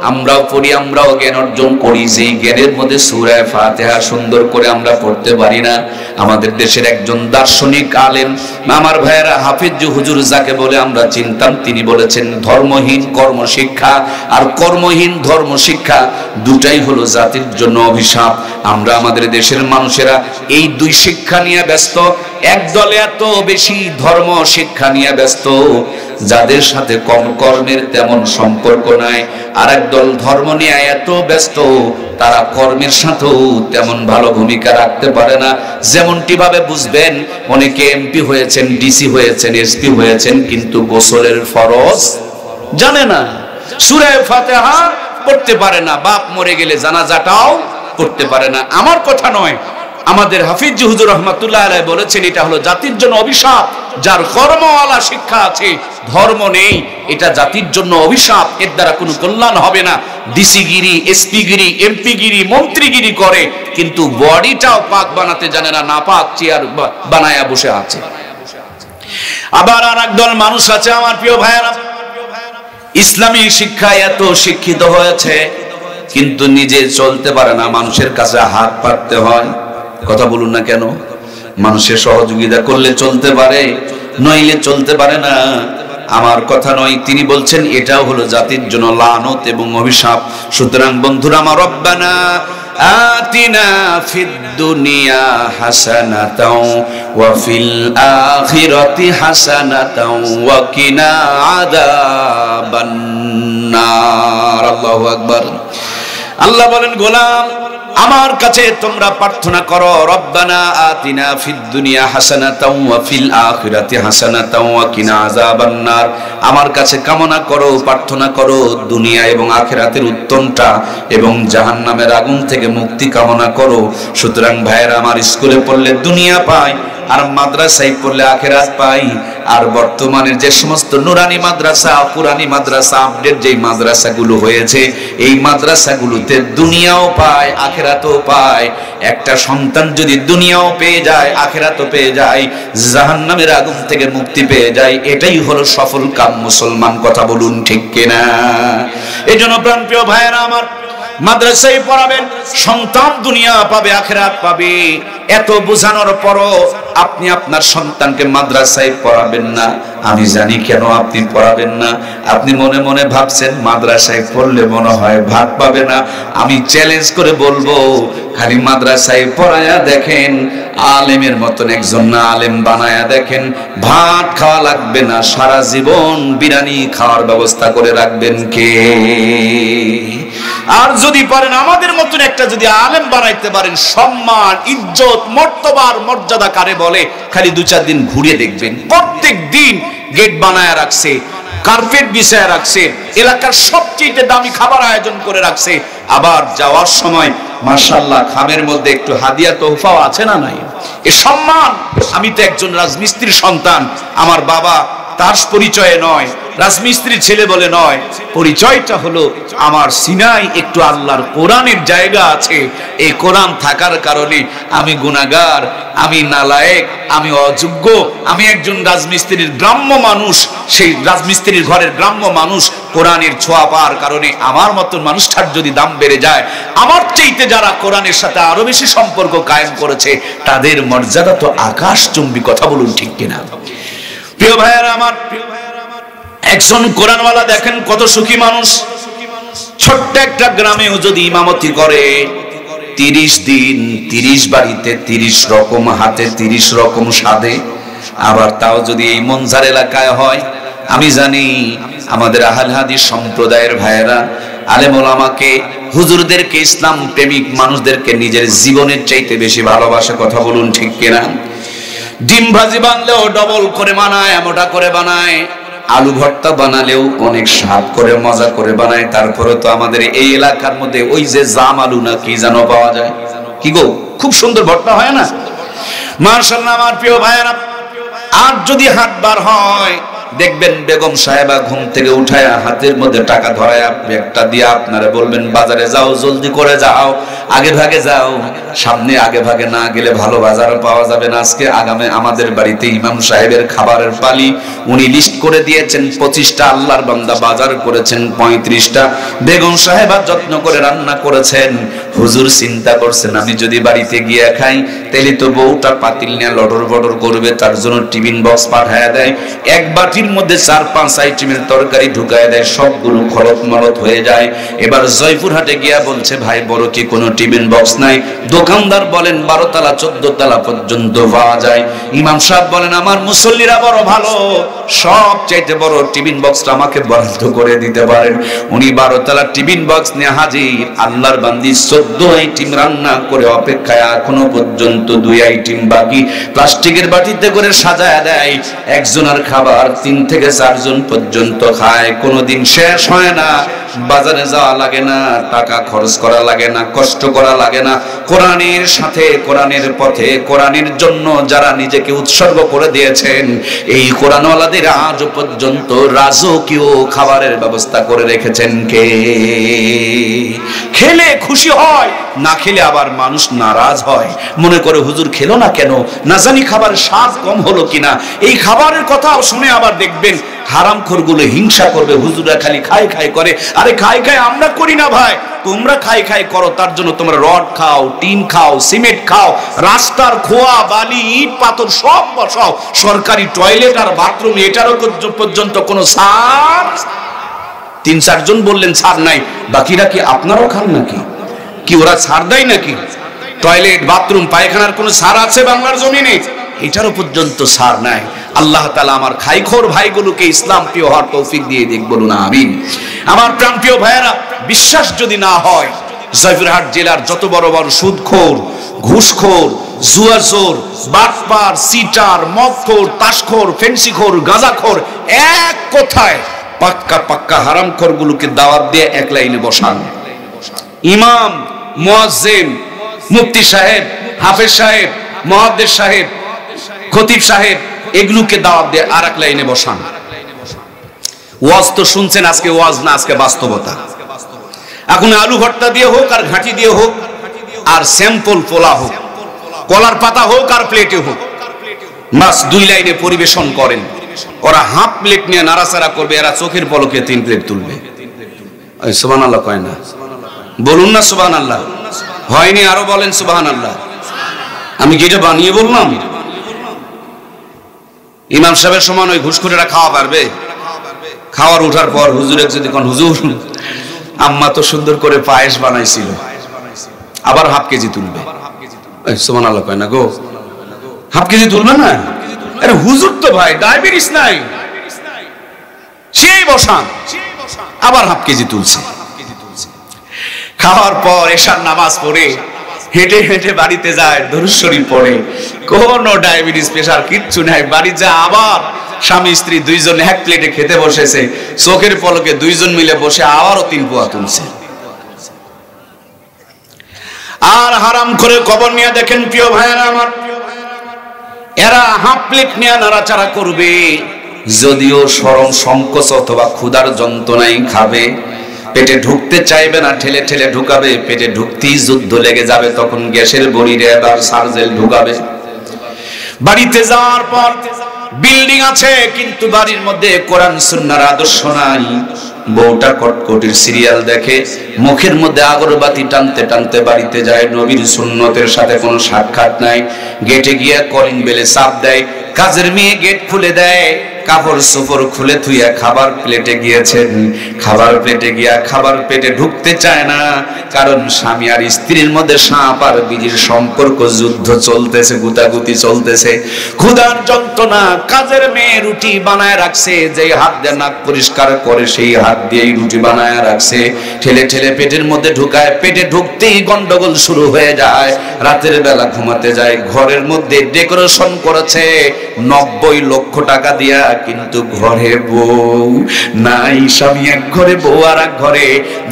আমরাও পড়ি, আমরাও জ্ঞান অর্জন করি, যেই জ্ঞানের মধ্যে সূরা ফাতিহা সুন্দর করে আমরা পড়তে পারি না। আমাদের দেশের একজন দার্শনিক আলেম, আমার ভাইয়েরা, হাফিজ হুজুর যাকে বলে আমরা চিনতাম, তিনি বলেছেন, ধর্মহীন কর্মশিক্ষা আর কর্মহীন ধর্মশিক্ষা দুটাই হলো জাতির জন্য অভিশাপ। আমরা আমাদের দেশের মানুষেরা এই দুই শিক্ষা নিয়ে ব্যস্ত। একদলে এত বেশি ধর্ম শিক্ষা নিয়ে ব্যস্ত, যাদের সাথে কর্মের তেমন সম্পর্ক নাই। আর একদল ধর্ম নিয়ে এত ব্যস্ত, তারা কর্মের সাথেও তেমন ভালো ভূমিকা রাখতে পারে না। যেমনটি ভাবে বুঝবেন, অনেকে এমপি হয়েছেন, ডিসি হয়েছেন, এসপি হয়েছেন, কিন্তু গোসলের ফরজ জানে না, সূরা ফাতিহা পড়তে পারে না, বাপ মরে গেলে জানাজাটাও পড়তে পারে না। আমার কথা নয়, আমাদের হাফিজ হুজুর রহমাতুল্লাহ আলাইহি বলেছেন, এটা হলো জাতির জন্য অভিশাপ। যার কর্মওয়ালা শিক্ষা আছে, ধর্ম নেই, এটা জাতির জন্য অভিশাপ। এর দ্বারা কোনো কল্যাণ হবে না। ডিসিগিরি, এসপিগিরি, এমপিগিরি, মন্ত্রীগিরি করে, কিন্তু বডিটাও পাক বানাতে জানে না, নাপাক চেয়ার বানায়া বসে আছে। আবার আর একদল মানুষ আছে আমার প্রিয় ভাইয়েরা, ইসলামী শিক্ষায় এত শিক্ষিত হয়েছে, কিন্তু নিজে চলতে পারে না, মানুষের কাছে হাত পাততে হয়। কথা বলুন না কেন? মানুষের সহযোগিতা করলে চলতে পারে, নইলে চলতে পারে না। আমার কথা নয়, তিনি বলছেন এটাও হলো জাতির জন্য লানত এবং অভিশাপ। সুতরাং বন্ধুরা আমার, রব্বানা আতিনা ফিদ দুনিয়া হাসানাতাও ওয়া ফিল আখিরাতি হাসানাতাও ওয়া কিনা আযাবান নার। আল্লাহু আকবার। আল্লাহ বলেন, গোলাম আমার কাছে তোমরা প্রার্থনা করো, রব্বানা আতিনা ফিদ দুনিয়া হাসানাতাও ওয়া ফিল আখিরাতি হাসানাতাও ওয়া কিনা আযাবান্নার। আমার কাছে কামনা করো, প্রার্থনা করো দুনিয়া এবং আখিরাতের উত্তমটা এবং জাহান্নামের আগুন থেকে মুক্তি কামনা করো। সুতরাং ভাইয়েরা আমার, স্কুলে পড়লে দুনিয়া পাই আর মাদ্রাসায় পড়লে আখিরাত পাই। আর বর্তমানের যে সমস্ত নুরানি মাদ্রাসা, কুরআনি মাদ্রাসা, আপডেট যেই মাদ্রাসাগুলো হয়েছে, এই মাদ্রাসাগুলোতে দুনিয়াও পায় আখিরাতও পায়। একটা সন্তান যদি দুনিয়াও পেয়ে যায় আখিরাতও পেয়ে যায়, জাহান্নামের আগুন থেকে মুক্তি পেয়ে যায়, এটাই হলো সফল কাম মুসলমান। কথা বলুন ঠিক কিনা? এজন্য প্রাণপ্রিয় ভাইয়েরা আমার, মাদ্রাসায় পড়াবেন, সন্তান দুনিয়া পাবে আখিরাত পাবে। এত বোঝানোর পরও আপনি আপনার সন্তানকে মাদ্রাসায় পড়াবেন না। আমি জানি কেন আপনি পড়াবেন না। আপনি মনে মনে ভাবছেন মাদ্রাসায় পড়লে মনে হয় ভাত পাবে না। আমি চ্যালেঞ্জ করে বলবো, খালি মাদ্রাসায় পড়ায়া দেখেন, আলেমের মতন একজন না আলেম বানায়া দেখেন, ভাত খাওয়া লাগবে না, সারা জীবন বিরিয়ানি খাওয়ার ব্যবস্থা করে রাখবেন কে? আর যদি পারেন আমাদের মতন একটা যদি আলেম বানাইতে পারেন, সম্মান, ইজ্জত, মর্তবার মর্যাদা কারে বলে, খালি 2-4 দিন ঘুরে দেখবেন। প্রত্যেক দিন গেট বানায় রাখছে, কার্পেট বিছায় রাখছে, এলাকার সবচেয়ে দামি খাবার আয়োজন করে রাখছে। আবার যাওয়ার সময় মাশাআল্লাহ খামের মধ্যে একটু হাদিয়া তোহফাও আছে না নাই? এ সম্মান। আমি তো একজন রাজমিস্ত্রির সন্তান, আমার বাবা তার পরিচয়ে নয়, রাজমিস্ত্রি ছেলে বলে নয়, পরিচয়টা হলো আমার সিনায় একটু আল্লাহর কোরআনের জায়গা আছে। এই কোরআন থাকার কারণে আমি গুনাহগার, আমি নালায়েক, আমি অযোগ্য, আমি একজন রাজমিস্ত্রির গ্রাম্য মানুষ। সেই রাজমিস্ত্রির ঘরের গ্রাম্য মানুষ কোরআনের ছোঁয়া পাওয়ার কারণে আমার মতন মানুষটার যদি দাম বেড়ে যায়, আমার চাইতে যারা কোরআনের সাথে আরো বেশি সম্পর্ক কায়েম করেছে তাদের মর্যাদা তো আকাশচুম্বী। কথা বলুন ঠিক কিনা? প্রিয় ভাইয়েরা আমার, একজন কোরআনওয়ালা দেখেন কত সুখী মানুষ। ছোট্ট একটা গ্রামেও যদি ইমামতি করে, 30 দিন 30 বাড়িতে 30 রকম হাতে 30 রকম স্বাদে, আবার তাও যদি এই মনজার এলাকায় হয়। আমি জানি আমাদের আহলে হাদিস সম্প্রদায়ের ভাইয়েরা আলেম ওলামাকে, হুজুরদেরকে, ইসলাম প্রেমিক মানুষদেরকে নিজের জীবনের চাইতে বেশি ভালোবাসে। কথা বলুন ঠিক কিনা? ডিম ভাজি বানালেও ডবল করে বানায়, মোটা করে বানায়। আলু ভর্তা বানালেও অনেক স্বাদ করে মজা করে বানায়। তারপরে তো আমাদের এই এলাকার মধ্যে ওই যে জাম আলু না কি যেন পাওয়া যায়, কি গো, খুব সুন্দর ভর্তা হয় না? মাশাআল্লাহ আমার প্রিয় ভাইয়েরা, আর যদি হাত বার হয় দেখবেন বেগম সাহেবা ঘুম থেকে উঠায়া হাতের মধ্যে টাকা ধরায়া একটা দিয়ে আপনারা বলবেন, বাজারে যাও, জলদি করে যাও, আগে ভাগে যাও। সামনে আগে ভাগে না গেলে ভালো বাজার পাওয়া যাবে না। আজকে আগামী আমাদের বাড়িতে ইমাম সাহেবের খাবারের পালি, উনি লিস্ট করে দিয়েছেন 25টা, আল্লাহর বান্দা বাজার করেছেন 35টা। বেগম সাহেবা যত্ন করে রান্না করেছেন। হুজুর চিন্তা করছেন আমি যদি বাড়িতে গিয়ে খাই তাহলে তো বউটা পাতিল নিয়ে লটর বটর করবে, তার জন্য টিফিন বক্স পাঠায় দেয়। এক বাটির মধ্যে 4-5 আইটেমের তরকারি ঢুকায় দেয়, সবগুলো খরচ মরত হয়ে যায়। এবার জয়পুরহাটে গিয়া বলছে, ভাই বড় কি কোনো টিফিন বক্স নাই? দোকানদার বলেন 12 তলা 14 তলা পর্যন্ত পাওয়া যায়। ইমাম সাহেব বলেন, আমার মুসল্লিরা বড় ভালো, সব চাইতে বড় টিফিন বক্সটা আমাকে বরাদ্দ করে দিতে পারেন। উনি 12 তলা টিফিন বক্স নিয়ে হাজির। আল্লাহর বান্দি 14 আইটেম রান্না করে অপেক্ষায়, এখনো পর্যন্ত 2 আইটেম বাকি। প্লাস্টিকের বাটিতে করে সাজায় দেয়। একজনের খাবার 3 থেকে 4 জন পর্যন্ত খায়, কোনোদিন শেষ হয় না। বাজারে যাওয়া লাগে না, টাকা খরচ করা লাগে না, কষ্ট করা লাগে না। কোরআনের সাথে, কোরআনের পথে, কোরআনের জন্য যারা নিজেকে উৎসর্গ করে দিয়েছেন, এই কোরআনওয়ালাদের আজ পর্যন্ত রাজকীয় খাবারের ব্যবস্থা করে রেখেছেন কে? খেলে খুশি হয়, না খেলে আবার মানুষ নারাজ হয়, মনে করে হুজুর খেলো না কেন, না জানি খাবারের স্বাদ কম হলো কিনা। এই খাবারের কথা শুনে আবার দেখবেন হারামখোরগুলো হিংসা করবে, হুজুরা খালি খাই খাই করে। আরে খাই খাই আমরা করি না ভাই, তোমরা খাই খাই করো, তার জন্য তোমরা রড খাও, টিন খাও, সিমেন্ট খাও, রাস্তার খোয়া বালি ইট পাথর সব বসাও, সরকারি টয়লেট আর বাথরুম এটারও পর্যন্ত কোনো ছাড়। 3-4 জন বললেন ছাড় নাই, বাকিরা কি আপনারাও খান নাকি? কি ওরা ছাড় দেয় নাকি? টয়লেট, বাথরুম, পায়খানার কোনো ছাড় আছে বাংলার জমিনে? এটারও পর্যন্ত ছাড় নাই। আল্লাহ তাআলা আমার খাইখোর ভাইগুলোকে ইসলাম প্রিয় হওয়ার তৌফিক দিয়ে দিক, বলুন আমিন। আমার প্রাণপ্রিয় ভাইয়েরা, বিশ্বাস যদি না হয় জয়পুরহাট জেলার যত বড় বড় সুদখোর, ঘুষখোর, জুয়াচোর, বাটপার, সিটার, মদখোর, তাসখোর, ফেন্সিখোর, গাঁজাখোর, এক কথায় পাক্কা পাক্কা হারামখোর গুলোকে দাওয়াত দিয়ে এক লাইনে বসান। ইমাম, মুয়াজ্জিন, মুফতি সাহেব, হাফেজ সাহেব, মুহাদ্দিস সাহেব, খতিব সাহেব, এগুলোকে দাওয়াত দিয়ে আর এক লাইনে বসান। ওয়াজ তো শুনছেন, আজকে ওয়াজ না, আজকে বাস্তবতা। এখন আলু ভর্তা দিয়ে হোক আর ঘাঁটি দিয়ে হোক আর স্যাম্পল পোলা হোক, কলার পাতা হোক আর প্লেটে হোক, মাস 2 লাইনে পরিবেশন করেন। ওরা হাফ প্লেট নিয়ে নাড়াচাড়া করবে, এরা চোখের পলকে 3 প্লেট তুলবে। সুবহানাল্লাহ কয় না? বলুন না সুবহানাল্লাহ। হয়নি? আরো বলেন সুবহানাল্লাহ। আমি কি এটা বানিয়ে বললাম? ইমাম সাহেবের সমান ওই ঘুষখোরেরা খাওয়া পারবে? খাওয়ার উঠার পর হুজুরে যদি কোন হুজুর আম্মা তো সুন্দর করে পায়েস বানাইছিল, আবার হাফ কেজি তুলবে। সুবহানাল্লাহ কয় না গো? হাফ কেজি তুলবে না? আরে হুজুর তো ভাই ডায়াবেটিস নাই, সেই বসান, আবার হাফ কেজি তুলছে। খাওয়ার পর এশার নামাজ পড়ে হেঁটে হেঁটে বাড়িতে যায়, দরুদ শরীফ পড়ে, কোনো ডায়াবেটিস প্রেসার কিচ্ছু নাই। বাড়ি যা আবার স্বামী স্ত্রী 2 জন এক প্লেটে খেতে বসেছে, চোখের পলকে 2 জন মিলে বসে আবারও 3 পোয়া তুলছে। আর হারাম করে কবর নিয়ে দেখেন প্রিয় ভাইয়েরা আমার, এরা হাফ প্লেট নিয়ে নাড়াচাড়া করবে, যদিও শরম সংকোচ অথবা ক্ষুধার যন্ত্রণায় খাবে, পেটে ঢুকতে চাইবে না, ঠেলে ঠেলে ঢুকাবে। পেটে ঢুকতেই যুদ্ধ লেগে যাবে, তখন গ্যাসের বড়িরে এবার সার্জেল ঢুকাবে। বাড়িতে যাওয়ার পর বিল্ডিং আছে কিন্তু বাড়ির মধ্যে কোরআন সুন্নাহর আদর্শ নাই। বউটা কটকটির সিরিয়াল দেখে, মুখের মধ্যে আগরবাতি টানতে টানতে বাড়িতে যায়, নবীর সুন্নতের সাথে কোনো সাক্ষাৎ নাই। গেটে গিয়ে কলিং বেলে চাপ দেয়, কাজের মেয়ে গেট খুলে দেয়, কাপড় চোপড় খুলে থুইয়া খাবার প্লেটে গিয়েছেন, খাবার প্লেটে গিয়া খাবার পেটে ঢুকতে চায় না, কারণ স্বামী আর স্ত্রীর মধ্যে সাপ আর বিজির সম্পর্ক, যুদ্ধ চলতেছে, গুতাগুতি চলতেছে, ক্ষুধার যন্ত্রণা। কাজের মেয়ে রুটি বানায় রাখছে, যেই হাত দিয়ে নাক পরিষ্কার করে সেই হাত দিয়েই রুটি বানায় রাখছে, ঠেলে ঠেলে পেটের মধ্যে ঢুকায়, পেটে ঢুকতেই গন্ডগোল শুরু হয়ে যায়। রাতের বেলা ঘুমাতে যায়, ঘরের মধ্যে ডেকোরেশন করেছে 90 লক্ষ টাকা দিয়া, কিন্তু ঘরে বউ নাই। স্বামী এক ঘরে, বউ আর এক ঘরে,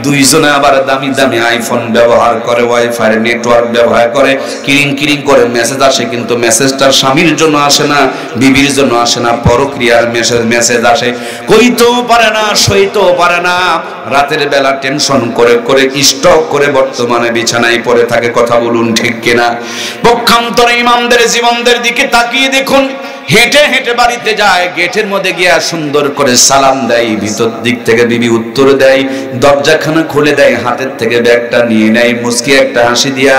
2 জনে আবার দামি দামি আইফোন ব্যবহার করে, ওয়াইফাই নেটওয়ার্ক ব্যবহার করে, কিরিং কিরিং করে মেসেজ আসে, কিন্তু মেসেজটা স্বামীর জন্য আসে না, বিবির জন্য আসে না, পরক্রিয়ার মেসেজ আসে। কইতেও পারে না, সইতেও পারে না। রাতের বেলা টেনশন করে করে স্টক করে বর্তমানে বিছানায় পড়ে থাকে। কথা বলুন ঠিক কিনা? পক্ষান্তরে ইমামদের জীবনদের দিকে তাকিয়ে দেখুন, হেঁটে হেঁটে বাড়িতে যায়, গেটের মধ্যে গিয়া সুন্দর করে সালাম দেয়, ভিতর দিক থেকে বিবি উত্তর দেয়, দরজাখানা খুলে দেয়, হাতের থেকে ব্যাগটা নিয়ে নেয়, মুস্কি একটা হাসি দিয়া,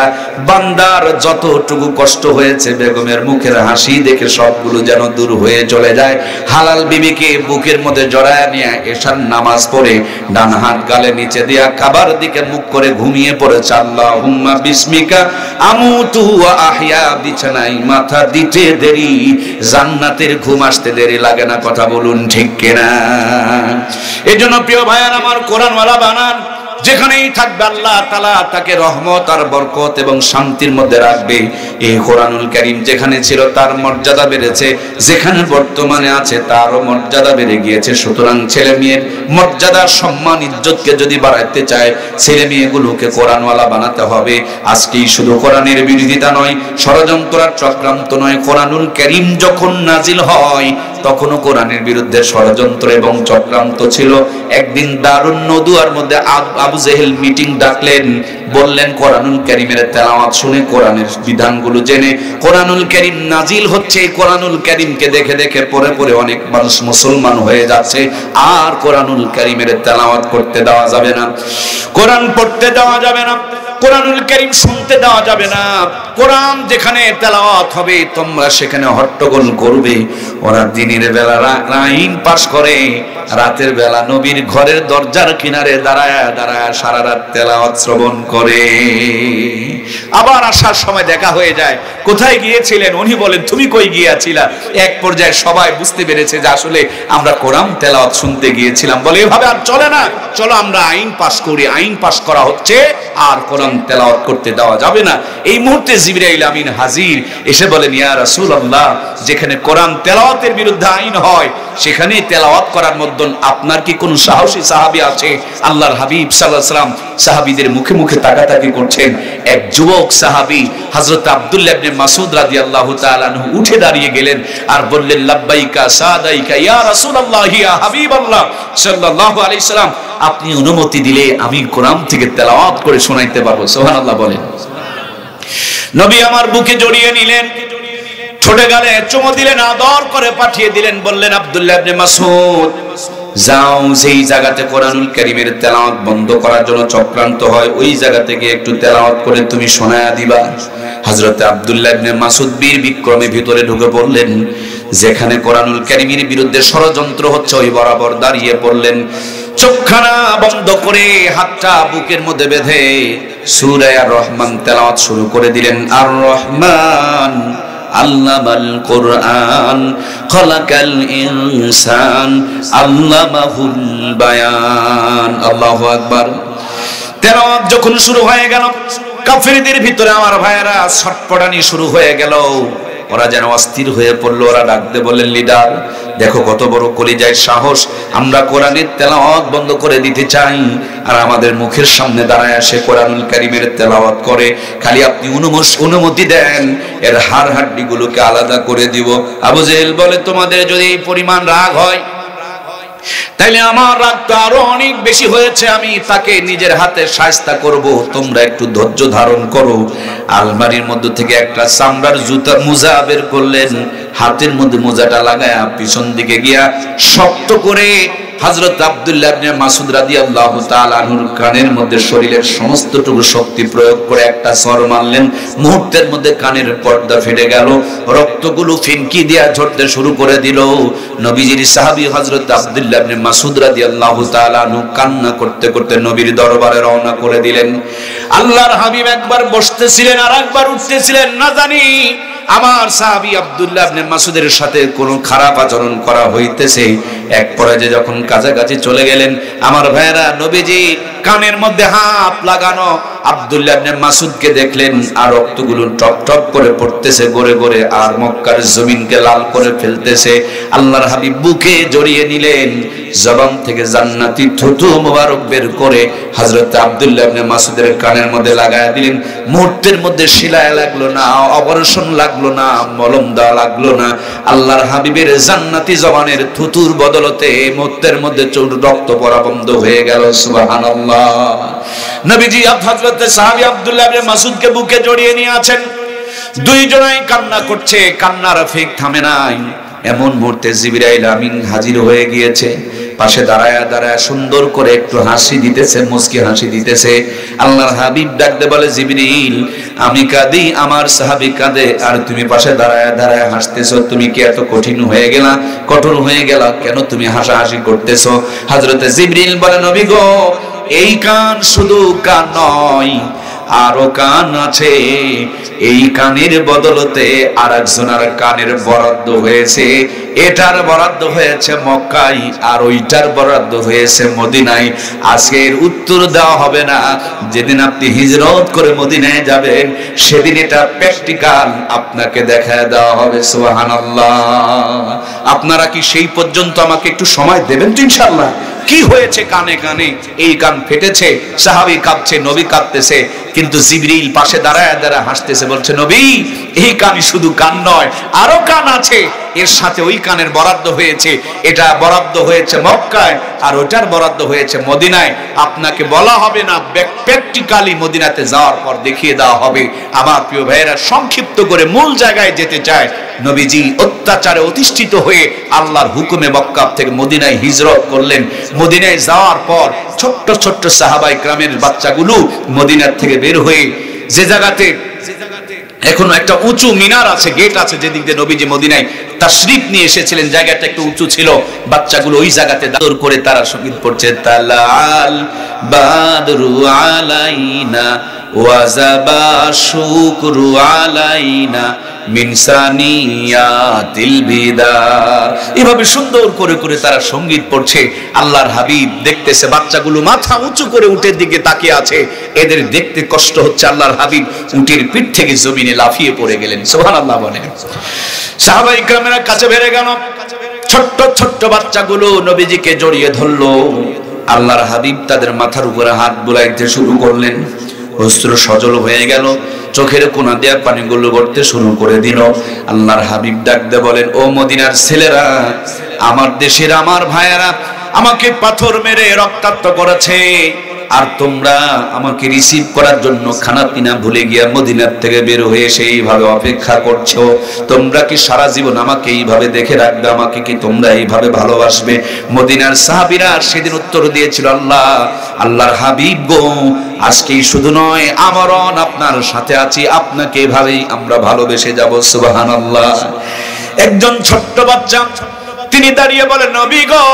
বান্দার যতটুকু কষ্ট হয়েছে বেগমের মুখের হাসি দেখে সবগুলো যেন দূর হয়ে চলে যায়। হালাল বিবিকে বুকের মধ্যে জড়ায় নিয়ে এশার নামাজ পড়ে ডান হাত গালে নিচে দিয়া খাবার দিকে মুখ করে ঘুমিয়ে পড়েছে। আল্লাহুম্মা বিসমিকা আমুতু ওয়া আহইয়া, বিছানায় মাথা দিতে দেরি, জান্নাতের ঘুম আসতে দেরি লাগে না। কথা বলুন ঠিক কিনা? এজন্য প্রিয় ভাইয়ার আমার, কোরআনওয়ালা বানান, যেখানেই থাকবে আল্লাহ তাআলা তাকে রহমত আর বরকত এবং শান্তির মধ্যে রাখবে। এই কোরআনুল কারীম যেখানে ছিল তার মর্যাদা বেড়েছে, যেখানে বর্তমানে আছে তারও মর্যাদা বেড়ে গিয়েছে। সুতরাং ছেলে মেয়ের মর্যাদা, সম্মান, ইজ্জতকে যদি বাড়াতে চায়, ছেলে মেয়েগুলোকে কোরআনওয়ালা বানাতে হবে। আজকেই শুধু কোরআনের বিরোধিতা নয়, ষড়যন্ত্র আর চক্রান্ত নয়, কোরআনুল কারীম যখন নাজিল হয় তখনও কোরআনের বিরুদ্ধে ষড়যন্ত্র এবং চক্রান্ত ছিল। একদিন দারুন নদুয়ার মধ্যে আবু জেহেল মিটিং ডাকলেন, বললেন কোরআনুল কারীমের তেলাওয়াত শুনে, কোরআনের বিধানগুলো জেনে। কোরআনুল কারীম নাজিল হচ্ছে, কোরআনুল কারীমকে দেখে দেখে পড়ে পড়ে অনেক মানুষ মুসলমান হয়ে যাচ্ছে। আর কোরআনুল কারীমের তেলাওয়াত করতে দেওয়া যাবে না, কোরআন পড়তে দেওয়া যাবে না, কোরআনুল কারীম শুনতে দেওয়া যাবে না। কোরআন যেখানে তেলাওয়াত হবে তোমরা সেখানে হট্টগোল করবে। ওরা দিনের বেলা আইন পাশ করে, রাতের বেলা নবীর ঘরের দরজার কিনারে দাঁড়ায় দাঁড়ায় সারা রাত তেলাওয়াত শ্রবণ করে। আবার আসার সময় দেখা হয়ে যায়, কোথায় গিয়েছিলেন? উনি বলেন তুমি কই গিয়েছিলা? এক পর্যায়ে সবাই বুঝতে পেরেছে যে আসলে আমরা কোরআন তেলাওয়াত শুনতে গিয়েছিলাম। বলে এভাবে আর চলে না, চলো আমরা আইন পাশ করি। আইন পাশ করা হচ্ছে আর কোরআন তেলাওয়াত করতে দেওয়া যাবে না। এই মুহূর্তে জিবরাইল আমিন হাজির, এসে বলেন, ইয়া রাসূলুল্লাহ, যেখানে কোরআন তেলাওয়াতের বিরুদ্ধে আইন হয় সেখানে তেলাওয়াত করার মধ্যে আপনার কি কোনো সাহসী সাহাবী আছে? আল্লাহর হাবিব সাল্লাল্লাহু আলাইহি ওয়াসাল্লাম সাহাবীদের মুখে মুখে তাকাতাকি করছেন। এক যুবক সাহাবী হযরত আব্দুল্লাহ ইবনে মাসউদ রাদিয়াল্লাহু তাআলা আনহু উঠে দাঁড়িয়ে গেলেন আর বললেন, লাব্বাইকা সাদাইকা ইয়া রাসূলুল্লাহ ইয়া হাবিবাল্লাহ সাল্লাল্লাহু আলাইহি ওয়াসাল্লাম, আপনি অনুমতি দিলে আমি কোরআন থেকে তেলাওয়াত করে শোনাইতে পারবো। সুবহানাল্লাহ বলেন। নবী আমার বুকে জড়িয়ে নিলেন, ছোটে গালে চুমো দিলেন, আদর করে পাঠিয়ে দিলেন, বললেন, আব্দুল্লাহ ইবনে মাসউদ, যাও যেই জায়গাতে কোরআনুল কারীমের তেলাওয়াত বন্ধ করার জন্য চক্রান্ত হয় ওই জায়গা থেকে একটু তেলাওয়াত করে তুমি শোনায়া দিবা। হযরত আব্দুল্লাহ ইবনে মাসউদ বীর বিক্রমে ভিতরে ঢুকে পড়লেন। যেখানে কোরআনুল কারীমের বিরুদ্ধে ষড়যন্ত্র হচ্ছে ওই বরাবর দাঁড়িয়ে পড়লেন, চোখখানা বন্ধ করে হাতটা বুকের মধ্যে বেঁধে সূরা আর রহমান তেলাওয়াত শুরু করে দিলেন। আর রহমান আল্লামাল কোরআন খলাকাল ইনসান আল্লামাহুল বায়ান। আল্লাহু আকবার। তেলাওয়াত যখন শুরু হয়ে গেল, কাফিরদের ভিতরে আমার ভাইয়েরা ছটপটানি শুরু হয়ে গেল। ওরা যেন অস্থির হয়ে পড়লো। ওরা ডাকতে বললেন, লিডার দেখো কত বড় কলিজায় সাহস, আমরা কোরআনের তেলাওয়াত বন্ধ করে দিতে চাই আর আমাদের মুখের সামনে দাঁড়ায় আসে কোরআনুল কারীমের তেলাওয়াত করে, খালি আপনি অনুমতি দেন এর হাড় হাড্ডিগুলোকে আলাদা করে দিব। আবু জেহেল বলে, তোমাদের যদি এই পরিমাণ রাগ হয় তাইলে আমার রাগ তো আরো অনেক বেশি হয়েছে, আমি তাকে নিজের হাতে শায়েস্তা করব, তোমরা একটু ধৈর্য ধারণ করো। আলমারির মধ্যে থেকে একটা চামড়ার জুতা মোজা বের করলেন, হাতের মধ্যে মোজাটা লাগায়া পিছন দিকে গিয়া শক্ত করে হযরত আব্দুল্লাহ ইবনে মাসউদ রাদিয়াল্লাহু তাআলা আনহুর কানের মধ্যে শরীরের সমস্তটুকু শক্তি প্রয়োগ করে একটা সর মারলেন। মুহূর্তের মধ্যে কানের পর্দা ফেটে গেল, রক্তগুলো ফিনকি দিয়া ঝরতে শুরু করে দিল। নবীজির সাহাবী হযরত আব্দুল্লাহ ইবনে মাসউদ রাদিয়াল্লাহু তাআলা আনহু কান্না করতে করতে নবীর দরবারে রওনা করে দিলেন। আল্লাহর হাবিব একবার বসতেছিলেন আর একবার উঠতেছিলেন, না জানি আমার সাহাবী আব্দুল্লাহ ইবনে মাসউদের সাথে কোন খারাপ আচরণ করা হইতেছে। এক পর্যায়ে যখন কাছাকাছি চলে গেলেন, আমার ভাইয়েরা নবীজি কানের মধ্যে হাত লাগানো আব্দুল্লাহ ইবনে মাসউদকে দেখলেন আর রক্তগুলো টপ টপ করে পড়তেছে গড়ে গড়ে আর মক্কার জমিনকে লাল করে ফেলতেছে। আল্লাহর হাবিব বুকে জড়িয়ে নিলেন, জবান থেকে জান্নাতি থুতু মোবারক বের করে হযরত আব্দুল্লাহ ইবনে মাসউদের কানের মধ্যে লাগায়া দিলেন। মুহূর্তের মধ্যে শিলায় লাগলো না, অপারেশন লাগলো না, মলম দেওয়া লাগলো না। আল্লাহর হাবিবের জান্নাতি জবানের থুতুর বদলতে মুহূর্তের মধ্যে রক্ত পড়া বন্ধ হয়ে গেল। সুবহানাল্লাহ। নবীজি হযরত সাহাবী আব্দুল্লাহ ইবনে মাসউদকে বুকে জড়িয়ে নিয়ে আছেন, দুইজনাই কান্না করছে, কান্নার ফেক থামে নাই। এমন মুহূর্তে জিবরাইল আমিন হাজির হয়ে গিয়েছে, পাশে দাঁড়ায়া দাঁড়ায়া সুন্দর করে একটু হাসি দিতেছে, মুস্কি হাসি দিতেছে। আল্লাহর হাবিব ডাকতে বলে, জিবরিল আমি কাঁদি, আমার সাহাবী কাঁদে, আর তুমি পাশে দাঁড়ায়া দাঁড়ায়া হাসতেছো, তুমি কি এত কঠিন হয়ে গেলা, কঠোর হয়ে গেলা, কেন তুমি হাসাহাসি করতেছো? হযরতে জিবরিল বলে, নবী গো, এই কান শুধু কান নয়, আরো কান আছে। এই কানের বদলতে আরেকজনের কানের বরাদ্দ হয়েছে। এটার বরাদ্দ হয়েছে মক্কায় আর ওইটার বরাদ্দ হয়েছে মদিনায়। আজকের উত্তর দেওয়া হবে না, যেদিন আপনি হিজরত করে মদিনায় যাবেন সেদিন এটা প্র্যাকটিক্যাল আপনাকে দেখায় দেওয়া হবে। সুবহানাল্লাহ। আপনারা কি সেই পর্যন্ত আমাকে একটু সময় দেবেন তো ইনশাআল্লাহ? কি হয়েছে কানে কানে? এই কান ফেটেছে, সাহাবী কাঁদছে, নবী কাঁদতেছে, কিন্তু জিবরিল পাশে দাঁড়ায় দাঁড়ায় হাসতেছে, বলছে, নবী এই কান শুধু কান নয়, আরো কান আছে, এর সাথে ওই কানের বরাদ্দ হয়েছে। এটা বরাদ্দ হয়েছে মক্কায় আর ওটার বরাদ্দ হয়েছে মদিনায়। আপনাকে বলা হবে না, প্র্যাকটিক্যালি মদিনাতে যাওয়ার পর দেখিয়ে দেওয়া হবে। আমার প্রিয় ভাইয়েরা, সংক্ষিপ্ত করে মূল জায়গায় যেতে চায়। নবীজি অত্যাচারে অধিষ্ঠিত হয়ে আল্লাহর হুকুমে মক্কা থেকে মদিনায় হিজরত করলেন। মদিনায় যাওয়ার পর ছোট্ট ছোট্ট সাহাবায়ে কেরামের বাচ্চাগুলো মদিনার থেকে বের হয়ে যে জায়গাতে এখনো একটা উঁচু মিনার আছে, গেট আছে, যেদিক দিয়ে নবীজি মদিনায় তাশরিফ নিয়ে এসেছিলেন। জায়গাটা একটু উঁচু ছিল, বাচ্চাগুলো ওই জায়গাতে দাঁড় করে তারা সঙ্গীত পড়ছে, তালাল বাদরু আলাইনা ওয়াজাবা শুকরু আলাইনা মিন সানিয়াতিল বিদা। এভাবে সুন্দর করে করে তারা সঙ্গীত পড়ছে। আল্লাহর হাবিব দেখতেছে, বাচ্চাগুলো মাথা উঁচু করে উটের দিকে তাকিয়ে আছে, এদের দেখতে কষ্ট হচ্ছে। আল্লাহর হাবিব উটের পিঠ থেকে জমিনে লাফিয়ে পড়ে গেলেন। সুবহানাল্লাহ বলেন। সাহাবায়ে কেরামের কাছে বেড়ে গেল, ছোট্ট ছোট্ট বাচ্চাগুলো নবীজিকে জড়িয়ে ধরলো। আল্লাহর হাবিব তাদের মাথার উপরে হাত বুলাইতে শুরু করলেন। অস্ত্র সজল হয়ে গেল, চোখের কোনা দিয়ে পানিগুলো গড়তে শুরু করে দিল। আল্লাহর হাবিব ডাকতে বলেন, ও মদিনার ছেলেরা, আমার দেশের আমার ভাইয়েরা আমাকে পাথর মেরে রক্তাক্ত করেছে, আর তোমরা আমাকে রিসিভ করার জন্য খানা পিনা ভুলে গিয়া মদিনার থেকে বের হয়ে সেইভাবে অপেক্ষা করছো। তোমরা কি সারা জীবন আমাকে এইভাবে দেখে রাখবে? আমাকে কি তোমরা এইভাবে ভালোবাসবে? মদিনার সাহাবীরা সেদিন উত্তর দিয়েছিল, আল্লাহ, আল্লাহর হাবিব গো, আজকেই শুধু নয়, আমরণ আপনার সাথে আছি, আপনাকে এভাবেই আমরা ভালোবেসে যাব। সুবহানাল্লাহ। একজন ছোট্ট বাচ্চা তিনি দাঁড়িয়ে বলেন, নবী গো,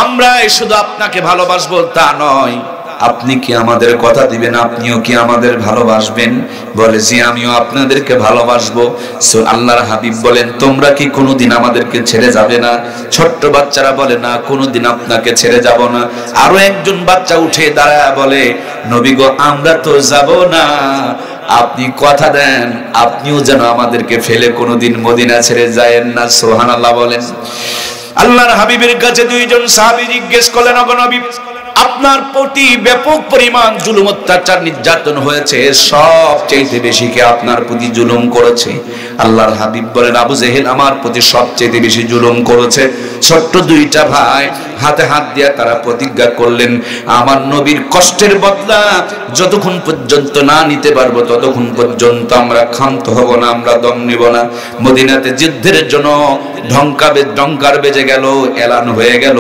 আমরা শুধু আপনাকে ভালোবাসবো তা নয়, আপনি কি আমাদের কথা দিবেন? আপনিও কি আমাদের ভালোবাসবেন? বলে, জি, আমিও আপনাদেরকে ভালোবাসবো। আল্লাহর হাবিব বলেন, তোমরা কি কোনোদিন আমাদেরকে ছেড়ে যাবে না? ছোট্ট বাচ্চারা বলে, না, কোনোদিন আপনাকে ছেড়ে যাব না। আরো একজন বাচ্চা উঠে দাঁড়ায় বলে, নবী গো, আমরা তো যাব না, আপনি কথা দেন, আপনিও যেন আমাদেরকে ফেলে কোনোদিন মদিনা ছেড়ে যায়েন না। সুবহানাল্লাহ বলেন। আল্লাহর হাবিবের কাছে দুইজন সাহাবী জিজ্ঞেস করলেন, ওগো নবী, আপনার প্রতি ব্যাপক পরিমাণ জুলুম অত্যাচার নির্যাতন হয়েছে, সবচেয়ে বেশি কে আপনার প্রতি জুলুম করেছে? আল্লাহর হাবিব বলেন, আবু জেহেল আমার প্রতি সবচেয়ে বেশি জুলুম করেছে। ছোট্ট দুইটা ভাই হাতে হাত দিয়ে তারা প্রতিজ্ঞা করলেন, আমার নবীর কষ্টের বদলা যতক্ষণ পর্যন্ত না নিতে পারবো ততক্ষণ পর্যন্ত আমরা ক্ষান্ত হব না, আমরা দম নিব না। মদিনাতে যুদ্ধের জন্য ঢঙ্কার বেজে গেল, এলান হয়ে গেল।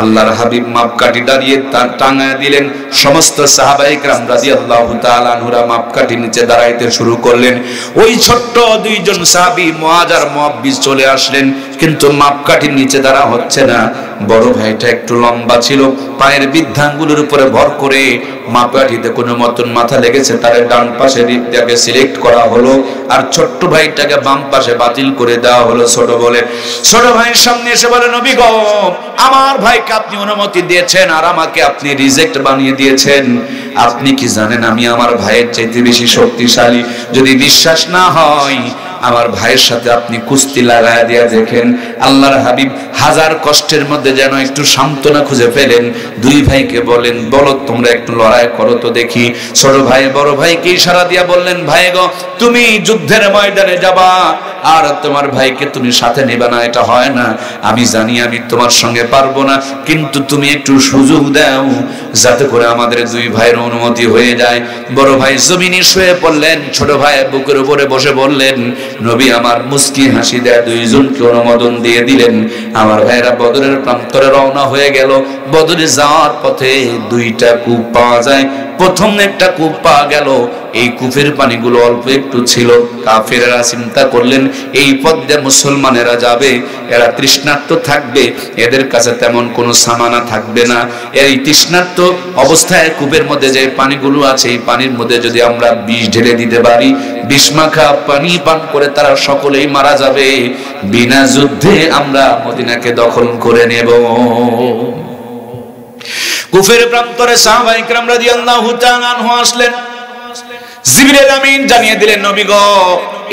আল্লাহর হাবিব মাপকাঠি দাঁড়িয়ে তার টাঙায় দিলেন। সমস্ত সাহাবায়ে কেরাম রাদিয়াল্লাহু তাআলা আনহুরা মাপকাঠি নিচে দাঁড়াইতে শুরু করলেন। ওই ছোট্ট দুইজন সাহাবী মুআজ আর মুআব্বিস চলে আসলেন, কিন্তু মাপকাঠির নিচে দাঁড়া হচ্ছে না। বড় ভাইটা একটু লম্বা ছিল, পায়ের বৃদ্ধাঙ্গুলের উপরে ভর করে মাপকাঠিতে কোনো মতন মাথা লেগেছে, তার ডান পাশে দিকটাকে সিলেক্ট করা হলো, আর ছোট্ট ভাইটাকে বাম পাশে বাতিল করে দেওয়া হলো। ছোট বলে, ছোট ভাইয়ের সামনে এসে বলে, নবী গো, আমার ভাইকে আপনি অনুমতি দিয়েছেন আর আমাকে আপনি রিজেক্ট বানিয়ে দিয়েছেন। আপনি কি জানেন আমি আমার ভাইয়ের চাইতে বেশি শক্তিশালী? যদি বিশ্বাস না হয় আমার ভাইয়ের সাথে আপনি কুস্তি লাগায় দিয়ে দেখেন। আল্লাহর হাবিব হাজার কষ্টের মধ্যে যেন একটু সান্ত্বনা খুঁজে পেলেন। দুই ভাইকে বলেন, বলো তোমরা একটু লড়াই করো তো দেখি। ছোট ভাই বড় ভাইকে ইশারা দিয়া বললেন, ভাই গো, তুমি যুদ্ধের ময়দানে যাবা আর তোমার ভাইকে তুমি সাথে নেবে না, এটা হয় না। আমি জানি আমি তোমার সঙ্গে পারবো না, কিন্তু তুমি একটু সুযোগ দাও যাতে করে আমাদের দুই ভাইয়ের অনুমতি হয়ে যায়। বড় ভাই জমিনে শুয়ে পড়লেন, ছোট ভাই বুকের উপরে বসে বললেন, নবী আমার মুস্কি হাসি দেয় দুইজনকে অনুমোদন দিয়ে দিলেন। আমার ভাইরা বদরের প্রান্তরে রওনা হয়ে গেল। বদরে যাওয়ার পথে দুইটা কূপ পাওয়া যায়। প্রথম একটা কূপ পাওয়া গেল, এই কূপের পানিগুলো অল্প একটু ছিল। কাফেররা চিন্তা করলেন, এই পথ দিয়ে মুসলমানেরা যাবে, এরা তৃষ্ণার্ত থাকবে, এদের কাছে তেমন কোনো সামানা থাকবে না। এই তৃষ্ণার্ত অবস্থায় কূপের মধ্যে যে পানিগুলো আছে, এই পানির মধ্যে যদি আমরা বিষ ঢেলে দিতে পারি, বিষ মাখা পানি পান করে তারা সকলেই মারা যাবে। বিনা যুদ্ধে আমরা মদিনাকে দখল করে নেব। কুফের প্রান্তরে সাহাবায়ে কেরাম রাদিয়াল্লাহু তাআলা আনহু আসলেন। জিবরিল আমিন জানিয়ে দিলেন, নবী গো,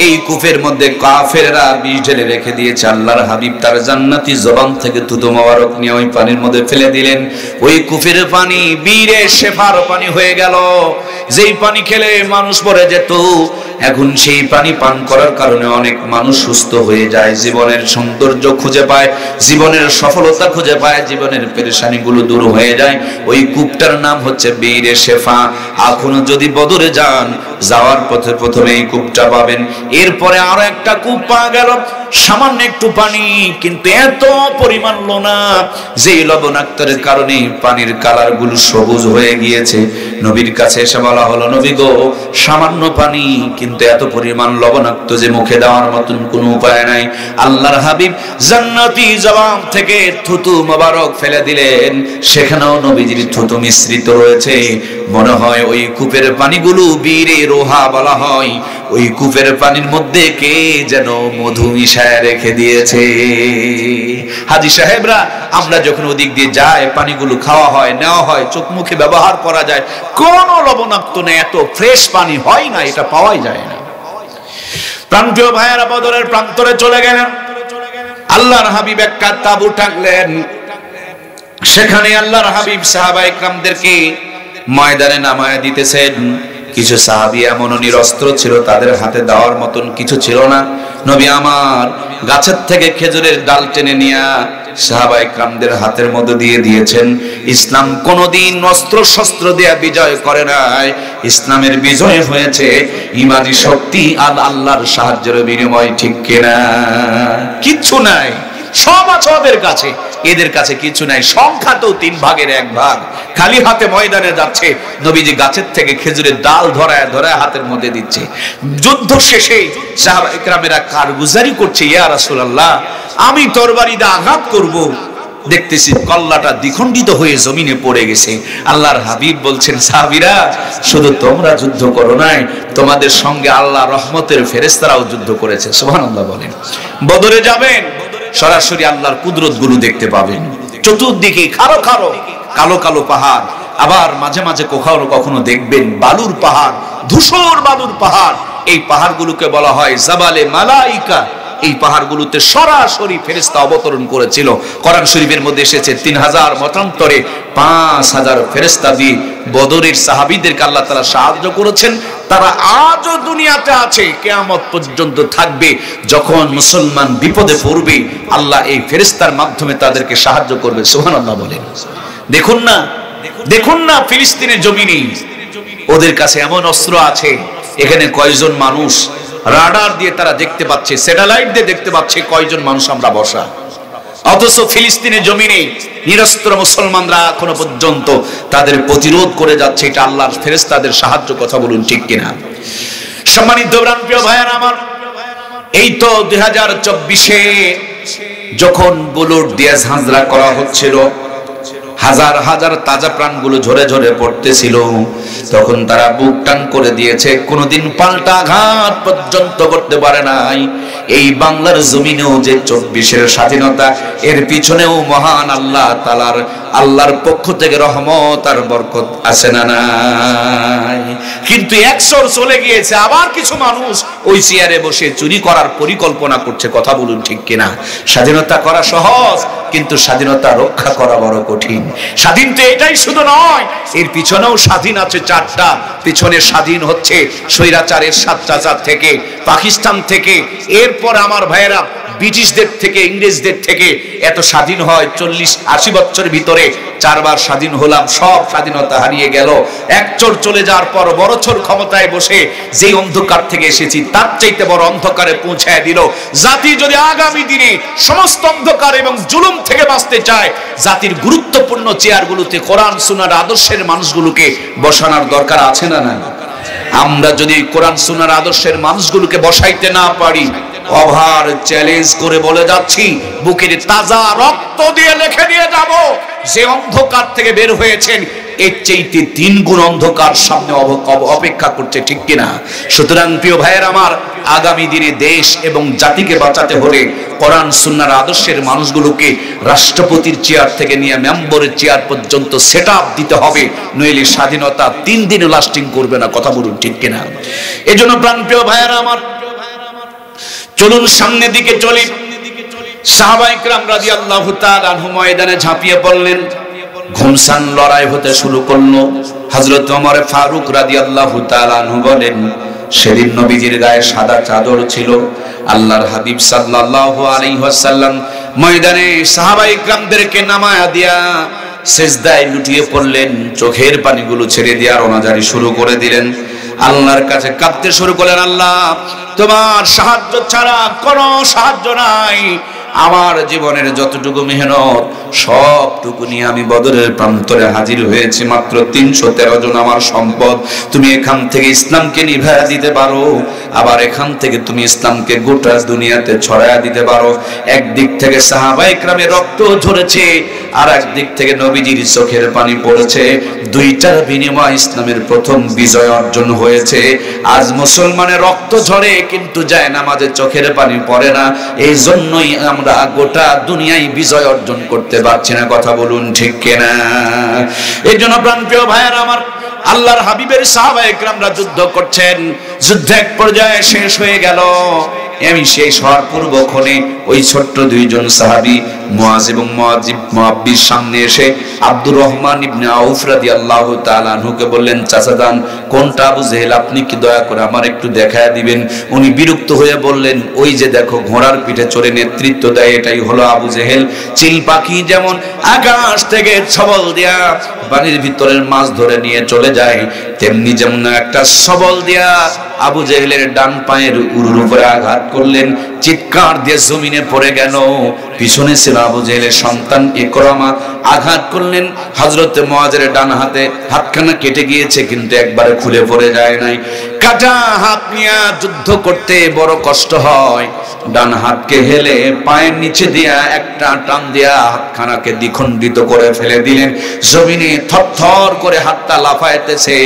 এই কূপের মধ্যে কাফেররা বিষ ঢেলে রেখে দিয়েছে। আল্লাহর হাবিব তার জান্নাতি জবান থেকে তুতো মোবারক নিয়ে ওই পানির মধ্যে ফেলে দিলেন। ওই কূপের পানি বীরে শেফার পানি হয়ে গেল। যেই পানি খেলে মানুষ মরে যেত, এখন সেই পানি পান করার কারণে অনেক মানুষ সুস্থ হয়ে যায়, জীবনের সৌন্দর্য খুঁজে পায়, জীবনের সফলতা খুঁজে পায়, জীবনের পেরেশানিগুলো দূর হয়ে যায়। ওই কূপটার নাম হচ্ছে বীরে শেফা। এখনো যদি বদরে যান, যাওয়ার পথে প্রথমে এই কূপটা পাবেন, এরপরে আরো একটা কূপ পাওয়া গেল, সামান্য একটু পানি, কিন্তু এত পরিমাণ লোনা যে লবণাক্তের কারণে পানির কালার গুলো সবুজ হয়ে গিয়েছে। নবীর কাছে এসে বলা হলো, নবী গো, সামান্য পানি কিন্তু এত পরিমাণ লবণাক্ত যে মুখে দেওয়ার মতন কোনো উপায় নাই। আল্লাহর হাবিব জান্নাতি জবান থেকে থুতু মোবারক ফেলে দিলেন, সেখানেও নবীজির থুতু মিশ্রিত রয়েছে। মনে হয় ওই কূপের পানিগুলো বীরে রোহা বলা হয়, ওই কূপের পানির মধ্যে কে যেন মধু মিশায় রেখে দিয়েছে। হাজী সাহেবরা, আমরা যখন ওদিক দিয়ে যাই, পানিগুলো খাওয়া হয়, নেওয়া হয়, চোখ মুখে ব্যবহার করা যায়, কোনো লবণাক্ত নেই, এত ফ্রেশ পানি হয় না, এটা পাওয়াই যায় না। প্রান্তীয় ভাইয়েরা বদরের প্রান্তরে চলে গেলেন, আল্লাহর হাবিব একটা তাঁবু টাঙলেন, সেখানে আল্লাহর হাবিব সাহাবায়ে কেরামদেরকে ময়দানে নামায়া দিতেছেন। কিছু সাহাবী এমন নিরস্ত্র ছিল, তাদের হাতে দেওয়ার মতন কিছু ছিল না। নবী আমার গাছের থেকে খেজুরের ডাল টেনে নিয়ে সাহাবায়ে কেরামদের হাতের মধ্যে দিয়ে দিয়েছেন। ইসলাম কোনদিন অস্ত্র শস্ত্র দিয়ে বিজয় করে নাই, ইসলামের বিজয় হয়েছে ইমানি শক্তি আর আল্লাহর সাহায্যের বিনিময়, ঠিক কিনা? কিচ্ছু নাই, সব আছে ওদের কাছে, এদের কাছে কিছু নাই। সংখ্যা তো 3 ভাগের 1 ভাগ, খালি হাতে ময়দানে যাচ্ছে, নবীজি গাছের থেকে খেজুরের ডাল ধরায় ধরায় হাতের মধ্যে দিচ্ছে। যুদ্ধ শেষে সাহাবায়ে কেরামেরা কারগুজারি করছে, ইয়া রাসূলুল্লাহ, আমি তরবারি দিয়ে আঘাত করব, দেখতেছি কল্লাটা দ্বিখণ্ডিত হয়ে জমিনে পড়ে গেছে। আল্লাহর হাবিব বলছেন, সাহাবীরা, শুধু তোমরা যুদ্ধ করো নাই, তোমাদের সঙ্গে আল্লাহ রহমতের ফেরেশতারাও যুদ্ধ করেছে। সুবহানাল্লাহ বলেন। বদরে যাবেন, সরাসরি আল্লাহর কুদরত গুলো দেখতে পাবেন। চতুর্দিকে খারো খারো কালো কালো পাহাড়, আবার মাঝে মাঝে কখনো কখনো দেখবেন বালুর পাহাড়, ধূসর বালুর পাহাড়। এই পাহাড়গুলোকে বলা হয় জাবালে মালাইকা। এই পাহাড়গুলোতে সরাসরি ফেরেশতা অবতরণ করেছিল। কোরআন শরীফের মধ্যে এসেছে 3000 মতান্তরে 5000 ফেরেশতা দিয়ে বদরের সাহাবীদেরকে আল্লাহ তাআলা সাহায্য করেছেন। তারা আজও দুনিয়াতে আছে, কিয়ামত পর্যন্ত থাকবে। যখন মুসলমান বিপদে পড়বে, আল্লাহ এই ফেরেশতার মাধ্যমে তাদেরকে সাহায্য করবে। সুবহানাল্লাহ বলেন। দেখুন না, দেখুন না, ফিলিস্তিনের জমিনে ওদের কাছে এমন অস্ত্র আছে, এখানে কয়জন মানুষ রাডার দিয়ে তারা দেখতে পাচ্ছে, স্যাটেলাইট দিয়ে দেখতে পাচ্ছে কয়জন মানুষ আমরা বসা। অথচ ফিলিস্তিনের জমিনে নিরস্ত্র মুসলমানরা এখনো পর্যন্ত তাদের প্রতিরোধ করে যাচ্ছে। এটা আল্লাহর ফেরেশতাদের সাহায্য, কথা বলুন ঠিক কিনা? সম্মানিত প্রিয় ভাইয়েরা আমার, এই তো 2024-এ যখন বুলেট দিয়ে ঝাঁঝরা করা হচ্ছিল, হাজার হাজার তাজা প্রাণগুলো ঝরে ঝরে পড়তেছিল, তখন তারা বুক টান করে দিয়েছে, কোনোদিন পাল্টা আঘাত পর্যন্ত করতে পারে নাই। এই বাংলার জমিনেও যে 24-এর স্বাধীনতা, এর পিছনেও মহান আল্লাহ তাআলার আল্লাহর পক্ষ থেকে রহমত আর বরকত আছে না নাই? কিন্তু 100 চলে গিয়েছে, আবার কিছু মানুষ ওই চেয়ারে বসে চুরি করার পরিকল্পনা করছে, কথা বলুন ঠিক কিনা? স্বাধীনতা করা সহজ, কিন্তু স্বাধীনতা রক্ষা করা বড় কঠিন। স্বাধীন তো এটাই শুধু নয়, এর পিছনেও স্বাধীন আছে 4টা। পিছনে স্বাধীন হচ্ছে স্বৈরাচারের স্বৈরাচার থেকে, পাকিস্তান থেকে, এরপর আমার ভাইয়েরা ব্রিটিশদের থেকে, ইংরেজদের থেকে। এত স্বাধীন হয় 40-80 বছরের ভিতরে 4 বার স্বাধীন হলাম, সব স্বাধীনতা হারিয়ে গেল। এক চোর চলে যাওয়ার পর বড় চোর ক্ষমতায় বসে যে অন্ধকার থেকে এসেছি তার চাইতে বড় অন্ধকারে পৌঁছায় দিল। জাতি যদি আগামী দিনে সমস্ত অন্ধকার এবং জুলুম থেকে বাঁচতে চায়, জাতির গুরুত্বপূর্ণ চেয়ারগুলোতে কোরআন সুন্নাহর আদর্শের মানুষগুলোকে বসানোর দরকার আছে না না? আমরা যদি কোরআন সুন্নাহর আদর্শের মানুষগুলোকে বসাইতে না পারি, ওভার চ্যালেঞ্জ করে বলে যাচ্ছি, বুকের তাজা রক্ত দিয়ে লিখে দিয়ে যাব, যে অন্ধকার থেকে বের হয়েছেন এর চাইতে 3 গুণ অন্ধকার সামনে অপেক্ষা করছে, ঠিক কিনা? সুতরাং প্রিয় ভাইয়ের আমার, আগামী দিনে দেশ এবং জাতিকে বাঁচাতে হলে কোরআন সুন্নাহর আদর্শের মানুষগুলোকে রাষ্ট্রপতির চেয়ার থেকে নিয়ে মেম্বরের চেয়ার পর্যন্ত সেটআপ দিতে হবে, নইলে স্বাধীনতা 3 দিনও লাস্টিং করবে না, কথা বলুন ঠিক কিনা? এজন্য প্রাণপ্রিয় ভাইয়েরা আমার, চলুন সামনের দিকে চলি। সাহাবায়ে কেরাম রাদিয়াল্লাহু তাআলা আনহু ময়দানে ঝাঁপিয়ে পড়লেন, ঘুমসান লড়াই হতে শুরু করলো। হযরত ওমর ফারুক রাদিয়াল্লাহু তাআলা আনহু বলেন, সেদিন নবীজির গায়ে সাদা চাদর ছিল। আল্লাহর হাবিব সাল্লাল্লাহু আলাইহি ওয়াসাল্লাম ময়দানে সাহাবায়ে কেরামদেরকে নামায়া দিয়া সিজদায় লুটিয়ে পড়লেন, চোখের পানিগুলো ছেড়ে দিয়ে রোনাজারি শুরু করে দিলেন। আল্লাহর কাছে কাঁদতে শুরু করলেন, আল্লাহ তোমার সাহায্য ছাড়া কোনো সাহায্য নাই। আমার জীবনের যতটুকু মেহনত সবটুকু নিয়ে আমি বদরের প্রান্তরে হাজির হয়েছি। মাত্র 313 জন আমার সম্পদ। তুমি এখান থেকে ইসলামকে নিভায়া দিতে পারো, আবার এখান থেকে তুমি ইসলামকে গোটা দুনিয়াতে ছড়ায়া দিতে পারো। একদিক থেকে সাহাবায়ে কেরামের রক্ত ঝরেছে, আর একদিক থেকে নবীজির চোখের পানি পড়েছে। দুইটার বিনিময়ে ইসলামের প্রথম বিজয় অর্জন হয়েছে। আজ মুসলমানের রক্ত ঝরে কিন্তু যায় নামাজে চোখের পানি পড়ে না। এই জন্যই আমরা গোটা দুনিয়ায় বিজয় অর্জন করতে পারছি না। কথা বলুন ঠিক কিনা? এই জন্য প্রাণপ্রিয় ভাইয়েরা আমার, আল্লাহর হাবিবের সাহাবায়ে কেরামরা যুদ্ধ করছেন। যুদ্ধ এক পর্যায়ে শেষ হয়ে গেল। আমি শেষ হওয়ার পূর্বক্ষণে ওই ছোট্ট দুইজন সাহাবী মুআজ এবং মুআব্বির সামনে এসে আব্দুর রহমান ইবনে আউফ রাদিয়াল্লাহু তাআলা আনহুকে বললেন, চাচা যান, কোনটা আবু জেহেল? আপনি কি দয়া করে আমার একটু দেখায়া দিবেন? উনি বিরক্ত হয়ে বললেন, ওই যে দেখো ঘোড়ার পিঠে চড়ে নেতৃত্ব দেয়, এটাই হলো আবু জেহেল। চিল পাখি যেমন আকাশ থেকে ছবল দিয়া পানির ভিতরের মাছ ধরে নিয়ে চলে যায়, তেমনি যেমন একটা সবল দিয়া আবু জেহেলের ডান পায়ের উরুর উপরে আঘাত করলেন। চিৎকার দিয়ে জমিনে পড়ে গেল। পিছনে ছিল আবু জেহেলের সন্তান ইকরামা, আঘাত করলেন। হযরত মুআজের ডান হাতে হাতখানা কেটে গিয়েছে, কিন্তু একবারে খুলে পড়ে যায় নাই। কাটা হাত নিয়ে যুদ্ধ করতে বড় কষ্ট হয়। ডান হাতকে হেলে পায়ের নিচে দিয়া একটা টান দিয়া হাতখানাকে দ্বিখণ্ডিত করে ফেলে দিলেন। জমিনে থরথর করে হাতটা লাফাইতেছে,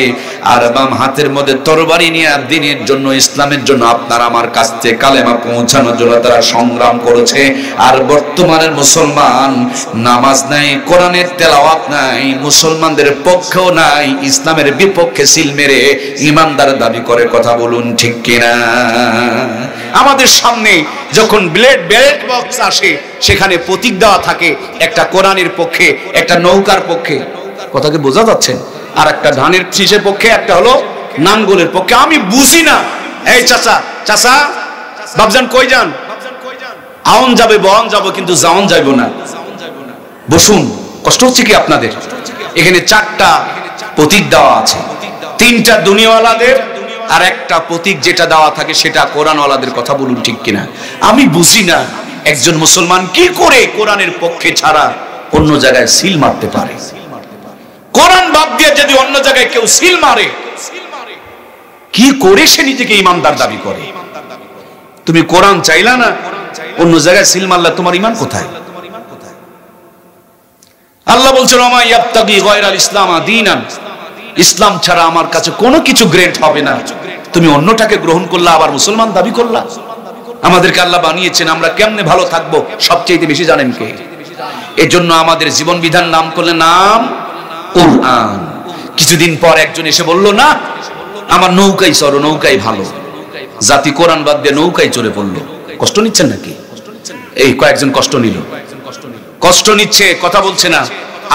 আর বাম হাতের মধ্যে তরবারি নিয়ে দ্বীনের জন্য, ইসলামের জন্য, আপনার আমার কাছ থেকে কালেমা পৌঁছানোর জন্য তারা সংগ্রাম করেছে। আর বর্তমানের মুসলমান নামাজ নাই, কোরআনের তেলাওয়াত নাই, মুসলমানদের পক্ষেও নাই, ইসলামের বিপক্ষে সিল মেরে ইমানদার দাবি করে। কথা বলুন ঠিক কিনা? আমাদের সামনে যখন ব্লেড বক্স আসে, সেখানে প্রতীক দেওয়া থাকে, একটা কোরআনের পক্ষে, একটা নৌকার পক্ষে। কথাকে বোঝা যাচ্ছে? আর একটা ধানের শীষের পক্ষে, একটা হলো নাঙ্গলের পক্ষে। আমি বুঝি না। এই চাচা, চাচা বাবজান কই যান? আউন যাবে, বহন যাবো, কিন্তু যাওন যাইব না। বসুন। কষ্ট হচ্ছে কি আপনাদের? এখানে 4টা প্রতীক দেওয়া আছে, 3টা দুনিয়াওয়ালাদের, আর একটা প্রতীক যেটা দেওয়া থাকে সেটা কোরআনওয়ালাদের। কথা বলুন ঠিক কিনা? আমি বুঝি না একজন মুসলমান কি করে কোরআনের পক্ষে ছাড়া অন্য জায়গায় সিল মারতে পারে। কোরআন বাদ দিয়ে যদি অন্য জায়গায় কেউ সিল মারে, কি করে সে নিজেকে ইমানদার দাবি করে? তুমি কোরআন চাইলা না, অন্য জায়গায় সিল মারলা, তোমার ইমান কোথায়? আল্লাহ বলছেন, ওমা ইয়াবতাগি গায়রাল ইসলাম দীনান, ইসলাম ছাড়া আমার কাছে কোনো কিছু গ্রেট হবে না। তুমি অন্যটাকে গ্রহণ করলা, আবার মুসলমান দাবি করলা। আমাদেরকে আল্লাহ বানিয়েছেন, আমরা কেমনে ভালো থাকবো সবচেয়ে বেশি জানেন কে? এজন্য আমাদের জীবন বিধান নাম করলে নাম কোরআন। কিছুদিন পর একজন এসে বলল, না আমার নৌকাই চড়ো, নৌকাই ভালো। জাতি কোরআন বাদ দিয়ে নৌকায় চড়ে পড়লো। কষ্ট নিচ্ছেন নাকি? এই কয়েকজন কষ্ট নিল, কষ্ট নিচ্ছে, কথা বলছে না।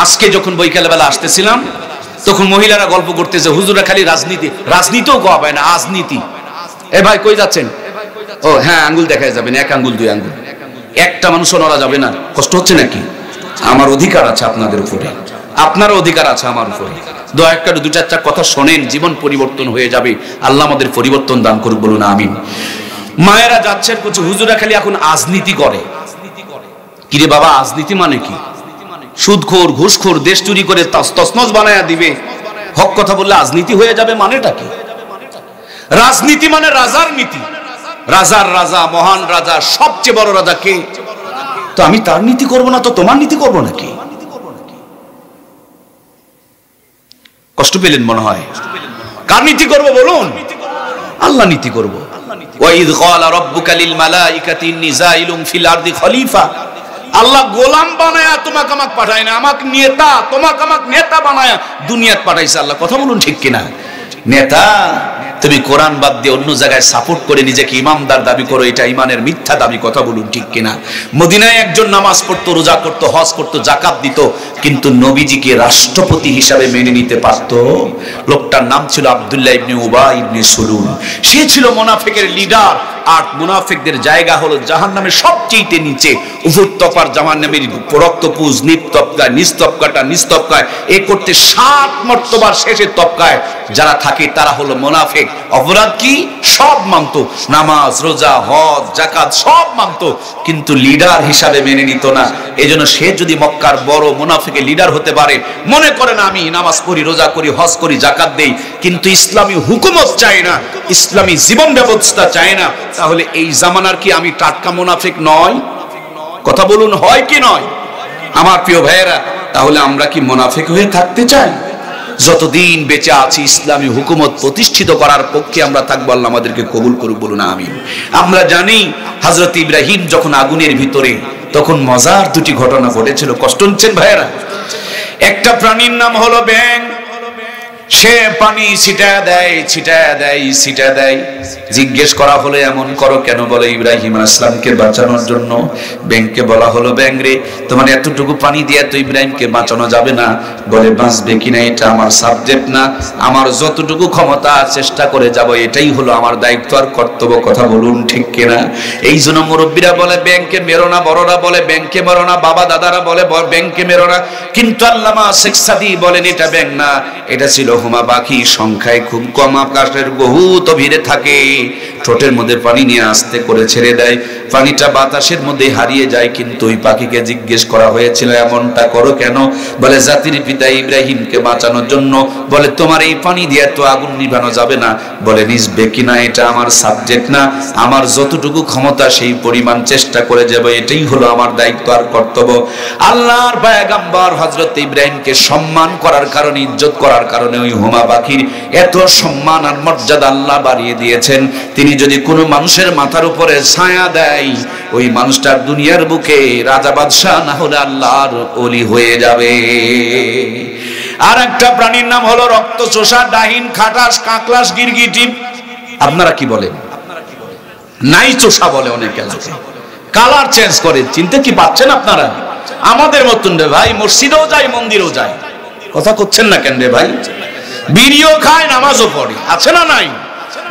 আজকে যখন বৈকাল বেলা আসতেছিলাম, তখন মহিলারা গল্প করতেছে, হুজুরা খালি রাজনীতি, রাজনীতিও কোয়া পায় না, রাজনীতি। এ ভাই কই যাচ্ছেন? ও হ্যাঁ, আঙ্গুল দেখা যাবে না, 1 আঙ্গুল 2 আঙ্গুল, একটা মানুষও নড়া যাবে না। কষ্ট হচ্ছে নাকি? আমার অধিকার আছে আপনাদের উপরে, আপনারও অধিকার আছে আমার উপরে। দয়া করে 2-4টা কথা শোনেন, জীবন পরিবর্তন হয়ে যাবে। আল্লাহ আমাদের পরিবর্তন দান করুক, বলুন আমিন। মায়েরা যাচ্ছেন, কিছু হুজুরা খালি এখন রাজনীতি করে। কিরে বাবা, রাজনীতি মানে কি? সুদখোর, ঘুষখোর, দেশ চুরি করে তছনছ বানায়া দিবে। হক কথা বললে রাজনীতি হয়ে যাবে, মানেটা কি? রাজনীতি মানে রাজার নীতি। রাজার রাজা, মহান রাজা, সবচেয়ে বড় রাজা কে? তো আমি তার নীতি করব না তো তোমার নীতি করব নাকি? কষ্ট পেলেন মনে হয়। কার নীতি করব বলুন? আল্লাহ নীতি করব। ওয়াইদ ক্বালা রাব্বুকা লিল মালাইকাতি ইন্নী জাইলুম ফিল আরদি খলিফা। আল্লাহ গোলাম বানায়া তোমাকে আমাকে পাঠায় না, আমাকে নেতা, তোমাকে আমাকে নেতা বানায়া দুনিয়াতে পাঠাইছে আল্লাহ। কথা বলুন ঠিক কিনা? নেতা তুমি কোরআন বাদ দিয়ে অন্য জায়গায় সাপোর্ট করে নিজেকে ইমানদার দাবি করো, এটা ইমানের মিথ্যা দাবি। কথা বলুন ঠিক কিনা? মদিনায় একজন নামাজ পড়তো, রোজা করতো, হজ করতো, যাকাত দিত, কিন্তু নবীজিকে রাষ্ট্রপতি হিসাবে মেনে নিতে পারতো। লোকটার নাম ছিল আব্দুল্লাহ ইবনে উবাই ইবনে সুলুল। সে ছিল মুনাফিকের লিডার। আর মুনাফিকদের জায়গা হলো জাহান্নামের সবচেয়ে নিচে, উপত্যকার জাহান্নামের রক্তপুজ নিস্তবকায় নিস্তবকাটা নিস্তবকায় এ করতে 7 মর্তবার শেষের তবকায় যারা থাকে তারা হলো মুনাফিক। অপরাধ কি? সব মানত, নামাজ রোজা হজ যাকাত সব মানত, কিন্তু লিডার হিসাবে মেনে নিত না। এজন্য সে যদি মক্কার বড় মুনাফিকের লিডার হতে পারে, মনে করেন আমি নামাজ পড়ি রোজা করি হজ করি যাকাত দেই, কিন্তু ইসলামী হুকুমত চাই না, ইসলামী জীবন ব্যবস্থা চাই না, তাহলে এই জামানার কি আমি টাটকা মুনাফিক নয়? কথা বলুন, হয় কি নয়? আমার প্রিয় ভাইয়েরা, তাহলে আমরা কি মুনাফিক হয়ে থাকতে চাই? যতদিন বেঁচে আছি ইসলামী হুকুমত প্রতিষ্ঠিত করার পক্ষে আমরা থাকবো। আল্লাহ আমাদেরকে কবুল করুক, বলুন আমিন। আমরা জানি হযরত ইব্রাহিম যখন আগুনের ভিতরে, তখন মজার দুটি ঘটনা ঘটেছিল। কষ্ট হচ্ছেন ভাইয়েরা? একটা প্রাণীর নাম হলো ব্যাঙ। সে পানি ছিটায় দেয় ছিটায় দেয় ছিটায় দেয়। জিজ্ঞেস করা হলো এমন করো কেন? বলে ইব্রাহিম আলাইহিস সালামকে বাঁচানোর জন্য। ব্যাঙকে বলা হলো ব্যাঙ রে, তোমার এতটুকু পানি দিয়ে তো ইব্রাহিমকে বাঁচানো যাবে না। বলে বাঁচবে কিনা এটা আমার সাবজেক্ট না, আমার যতটুকু ক্ষমতা চেষ্টা করে যাব, এটাই হলো আমার দায়িত্ব আর কর্তব্য। কথা বলুন ঠিক কিনা? এই জন্য মুরব্বীরা বলে ব্যাঙকে মেরো না, বড়রা বলে ব্যাঙকে মেরো না, বাবা দাদারা বলে ব্যাঙকে মেরো না, কিন্তু আল্লামা শেখ সাদী বলেন এটা ব্যাঙ না, এটা ছিল হুমা পাখি। সংখ্যায় খুব কম, আকাশের বহুত ভিড়ে থাকে, ঠোঁটের মধ্যে পানি নিয়ে আস্তে করে ছেড়ে দেয়, পানিটা বাতাসের মধ্যে হারিয়ে যায়। কিন্তু ওই পাখিকে জিজ্ঞেস করা হয়েছিল এমনটা করো কেন? বলে জাতির পিতা ইব্রাহিমকে বাঁচানোর জন্য। বলে তোমার এই পানি দিয়ে তো আগুন নিভানো যাবে না। বলে নিজবে কিনা এটা আমার সাবজেক্ট না, আমার যতটুকু ক্ষমতা সেই পরিমাণ চেষ্টা করে যাব, এটাই হলো আমার দায়িত্ব আর কর্তব্য। আল্লাহর পয়গম্বর হযরত ইব্রাহিমকে সম্মান করার কারণে, ইজ্জত করার কারণে ওই হুমা পাখির এত সম্মান আর মর্যাদা আল্লাহ বাড়িয়ে দিয়েছেন। তিনি যদি কোনো মানুষের মাথার উপরে ছায়া দেয়, ওই মানুষটার দুনিয়ার বুকে রাজা বাদশাহ না হলে আল্লাহর ওলি হয়ে যাবে। আর একটা প্রাণীর নাম হলো রক্তচোষা, ডাহিন, খাটাস, কাকলাস, গিরগিটি। আপনারা কি বলেন? নাই চোষা বলে অনেক এলাকায়, কালার চেঞ্জ করে। চিনতে কি পাচ্ছেন আপনারা? আমাদের মতন রে ভাই, মসজিদেও যায় মন্দিরেও যায়। কথা করছেন না কেন রে ভাই? বিড়িও খায়, নামাজও পড়ে, আছে না নাই?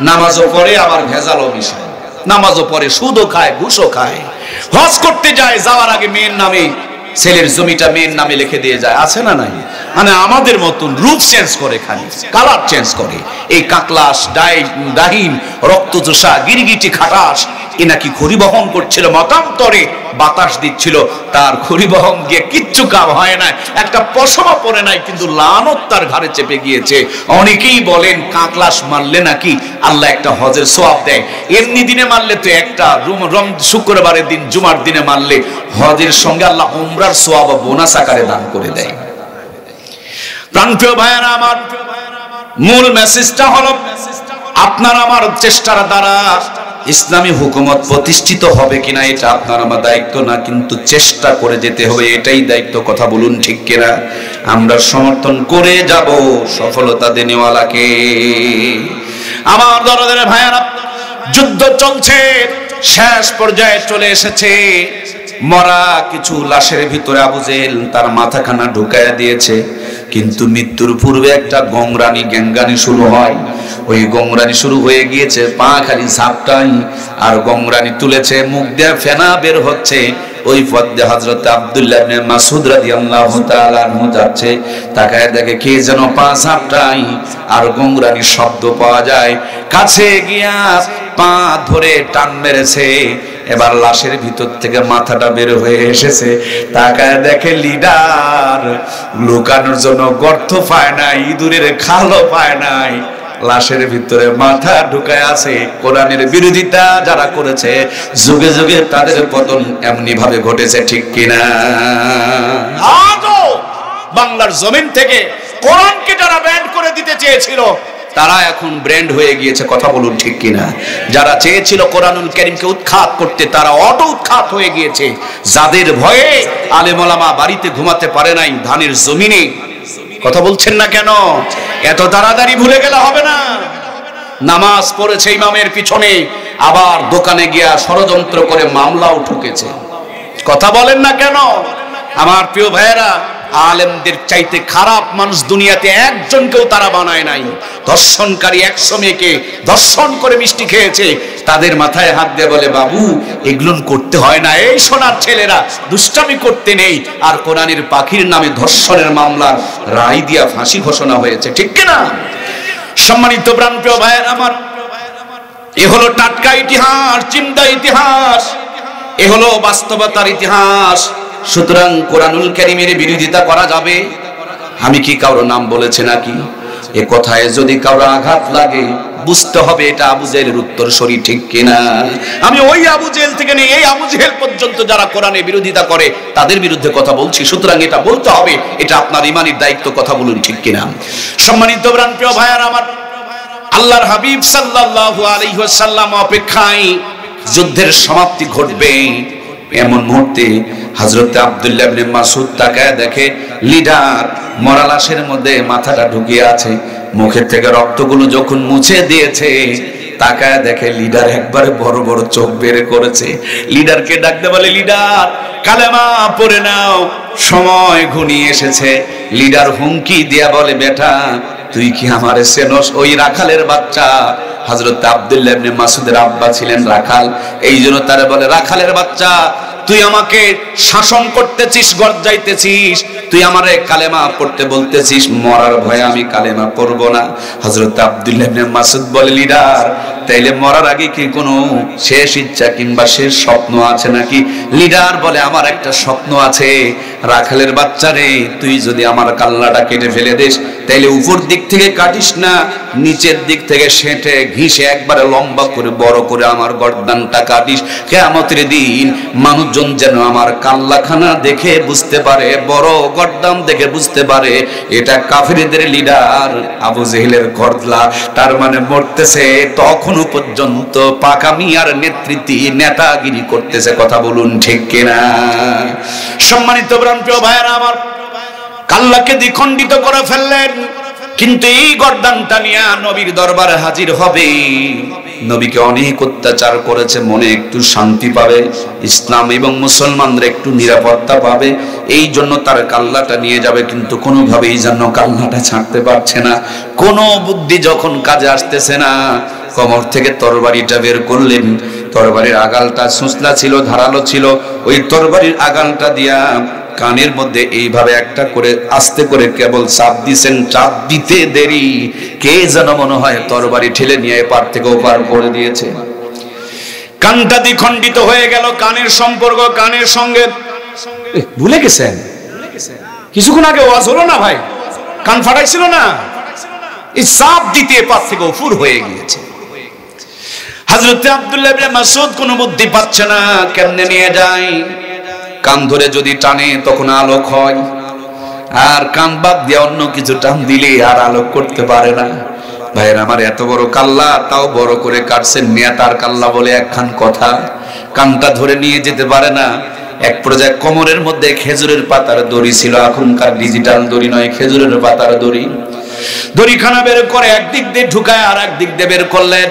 নামাজও পড়ে আবার ভেজালও মিশায়, নামাজও পড়ে সুদও খায় ঘুষও খায়। হজ করতে যায়, যাওয়ার আগে মেয়ের নামে ছেলের জমিটা মেয়ের নামে লিখে দিয়ে যায়, আছে না নাই? মানে আমাদের মতন রূপ চেঞ্জ করে, খালি কালার চেঞ্জ করে। এই কাকলাস, ডাহিন, রক্তচোষা, গিরগিটি, খাটাস, এ নাকি খড়ি বহন করছিল, মতান্তরে বাতাস দিচ্ছিল, তার খড়ি বহন গিয়ে কিচ্ছু কাম হয় না, একটা পশমা পরে নাই, কিন্তু লানত তার ঘাড়ে চেপে গিয়েছে। অনেকেই বলেন কাকলাস মারলে নাকি আল্লাহ একটা হজের সওয়াব দেয়। এমনি দিনে মারলে তো একটা, শুক্রবারের দিন জুমার দিনে মারলে হজের সঙ্গে আল্লাহ উমরার সওয়াব বোনাস আকারে দান করে দেয়। প্রাণপ্রিয় ভাইয়েরা আমার, মূল মেসেজটা হলো আপনার আমার চেষ্টার দ্বারা ইসলামী হুকুমত প্রতিষ্ঠিত হবে কিনা এটা আপনার আমার দায়িত্ব না, কিন্তু চেষ্টা করে যেতে হবে, এটাই দায়িত্ব। কথা বলুন ঠিক কিনা? আমরা সমর্থন করে যাব সফলতা দেনেওয়ালাকে। আমার দরদের ভাইয়েরা, যুদ্ধ চলছে, শেষ পর্যায়ে চলে এসেছে। মরা কিছু লাশের ভিতরে আবু জেহেল তার মাথাখানা ঢুকাইয়া দিয়েছে, কিন্তু মৃত্যুর পূর্বে একটা গংরানি গ্যাঙ্গানি শুরু হয়। ওই গংরানি শুরু হয়ে গিয়েছে, পা খালি ঝাপটাই, আর গংরানি তুলেছে, মুখ দিয়ে ফেনা বের হচ্ছে। ওই পথ দিয়ে হযরত আব্দুল্লাহ ইবনে মাসউদ রাদিয়াল্লাহু তাআলা আনহু যাচ্ছে, তাকায় দেখে কে যেন পা ঝাপটাই আর গংরানি শব্দ পাওয়া যায়। কাছে গিয়া পা ধরে টান মেরেছে, এবার লাশের ভিতর থেকে মাথাটা বের হয়ে এসেছে। তাকায় দেখে লিডার লুকানোর জন্য গর্ত পায় নাই, ইঁদুরের খালও পায় নাই, লাশের ভিতরে মাথা ঢুকায় আছে। কোরআনের বিরোধিতা যারা করেছে, যুগে যুগে তাদের পতন এমনি ভাবে ঘটেছে, ঠিক কিনা? আজও বাংলার জমিন থেকে কোরআনকে যারা ব্যান্ড করে দিতে চেয়েছিল, তারা এখন ব্র্যান্ড হয়ে গিয়েছে। কথা বলুন ঠিক কিনা? যারা চেয়েছিল কোরআনুল কারীমকে উৎখাত করতে, তারা অটো উৎখাত হয়ে গিয়েছে। যাদের ভয়ে আলেম ওলামা বাড়িতে ঘুমাতে পারে নাই ধানের জমিনে। কথা বলছেন না কেন? এত তাড়াতাড়ি ভুলে গেলে হবে না। নামাজ পড়েছে ইমামের পিছনে, আবার দোকানে গিয়া ষড়যন্ত্র করে মামলাও ঠুকেছে। কথা বলেন না কেন? আমার প্রিয় ভাইয়েরা, আলেমদের চাইতে খারাপ মানুষ দুনিয়াতে একজনকেও তারা বানায় নাই। দর্শনকারী 100 মেয়েকে দর্শন করে মিষ্টি খেয়েছে, তাদের মাথায় হাত দিয়ে বলে বাবু এগুলো করতে হয় না, এই সোনার ছেলেরা দুষ্টামি করতে নেই। আর কোরআনের পাখির নামে ধর্ষণের মামলা রায় দিয়া ফাঁসি ঘোষণা হয়েছে, ঠিক কিনা? সম্মানিত প্রাণপ্রিয় ভাইয়ের আমার, এ হলো টাটকা ইতিহাস, চিন্তা ইতিহাস, এ হলো বাস্তবতার ইতিহাস। সুতরাং কোরআনুল কারীমের বিরোধিতা করা যাবে? আমি কি কারো নাম বলেছে নাকি? এ কথায় যদি কারো আঘাত লাগে বুঝতে হবে এটা আবু জেহেলের উত্তরসূরি, ঠিক কিনা? আমি ওই আবু জেহেল থেকে নিয়ে এই আবু জেহেল পর্যন্ত যারা কোরআনের বিরোধিতা করে তাদের বিরুদ্ধে কথা বলছি। সুতরাং এটা বলতে হবে, এটা আপনার ঈমানের দায়িত্ব, কথা বলুন, ঠিক কিনা? সম্মানিত প্রাণপ্রিয় ভাইয়ার আমার, আল্লাহর হাবিব সাল্লাল্লাহু আলাইহি ওয়াসাল্লাম অপেক্ষায় যুদ্ধের সমাপ্তি ঘটবে, এমন মুহূর্তে হযরত আব্দুল্লাহ ইবনে মাসউদ তাকায় দেখে লিডার মরা লাশের মধ্যে মাথাটা ঢুকিয়ে আছে, মুখের থেকে রক্তগুলো যখন মুছে দিয়েছে তাকায় দেখে লিডার একবারে বড় বড় চোখ বের করেছে। লিডারকে ডাকতে বলে লিডার কালেমা পড়ে নাও, সময় ঘনিয়ে এসেছে। লিডার হুমকি দিয়া বলে বেটা তুই কি আমারে চেনস? ওই রাখালের বাচ্চা হযরত আব্দুল্লাহ ইবনে মাসউদের আব্বা ছিলেন রাখাল, এই জন্য তারা বলে রাখালের বাচ্চা তুই আমাকে শাসন করতেছিস, গর্জাইতেছিস, তুই আমারে কালেমা পড়তে বলতেছিস, মরার ভয়ে আমি কালেমা পড়ব না। হযরত আব্দুল্লাহ ইবনে মাসউদ বলে লিডার তাইলে মরার আগে কি কোনো শেষ ইচ্ছা কিংবা শেষ স্বপ্ন আছে নাকি? লিডার বলে আমার একটা স্বপ্ন আছে, রাখালের বাচ্চারে তুই যদি আমার কাল্লাটা কেটে ফেলে দিস তাইলে উপর দিক থেকে কাটিস না, নিচের দিক থেকে সেঁটে ঘিসে একবারে লম্বা করে বড় করে আমার গর্দানটা কাটিস। কিয়ামতের দিন মানুষজন যেন আমার কাল্লাখানা দেখে বুঝতে পারে, বড় গর্দান দেখে বুঝতে পারে এটা কাফিরদের লিডার আবু জেহেলের গর্দলা। তার মানে মরতেছে তখনও পর্যন্ত পাকামি আর নেতৃত্ব নেতাগিরি করতেছে, কথা বলুন ঠিক কিনা? সম্মানিত প্রিয় ভাইয়েরা আমার, কাল্লাকে দ্বিখণ্ডিত করে ফেললেন, কিন্তু এই গর্দানটা নিয়ে নবীর দরবারে হাজির হবে। নবীকে অনেক অত্যাচার করেছে, মনে একটু শান্তি পাবে, ইসলাম এবং মুসলমানরা একটু নিরাপত্তা পাবে, এই জন্য তার কাল্লাটা নিয়ে যাবে। কিন্তু কোনোভাবেই যেন কাল্লাটা ছাড়তে পারছে না, কোনো বুদ্ধি যখন কাজে আসতেছে না, কোমর থেকে তরবারিটা বের করলেন। তরবারির আগালটা সুসলা ছিল, ধারালো ছিল, ওই তরবারির আগালটা দিয়া কানের মধ্যে এইভাবে একটা করে আস্তে করে কেবল চাপ দিছেন। চাপ দিতে দেরি, কে যেন মনে হয় তরবারি ঠেলে নিয়ে এপার থেকে ওপার করে দিয়েছে। কানটা দ্বিখণ্ডিত হয়ে গেল, কানের সম্পর্ক কানের সঙ্গে ভুলে গেছেন। কিছুক্ষণ আগে ওয়াজ হলো না ভাই, কান ফাটাইছিল না, এই চাপ দিতে এপার থেকে ওপর হয়ে গিয়েছে। হযরত আব্দুল্লাহ ইবনে মাসউদ কোনো বুদ্ধি পাচ্ছে না, কেমনে নিয়ে যায়। কান ধরে যদি টানে তখন আলোক হয়, আর কান বাদ দিয়ে অন্য কিছু টান দিলে আর আলোক করতে পারে না। ভাইয়ের আমার, এত বড় কাল্লা, তাও বড় করে কাটছেন, নেতার কাল্লা বলে একখান কথা, কানটা ধরে নিয়ে যেতে পারে না। এক পর্যায়ে কোমরের মধ্যে খেজুরের পাতার দড়ি ছিল, এখনকার ডিজিটাল দড়ি নয়, খেজুরের পাতার দড়ি। দড়িখানা বের করে একদিক দিয়ে ঢুকায় আর একদিক দিয়ে বের করলেন,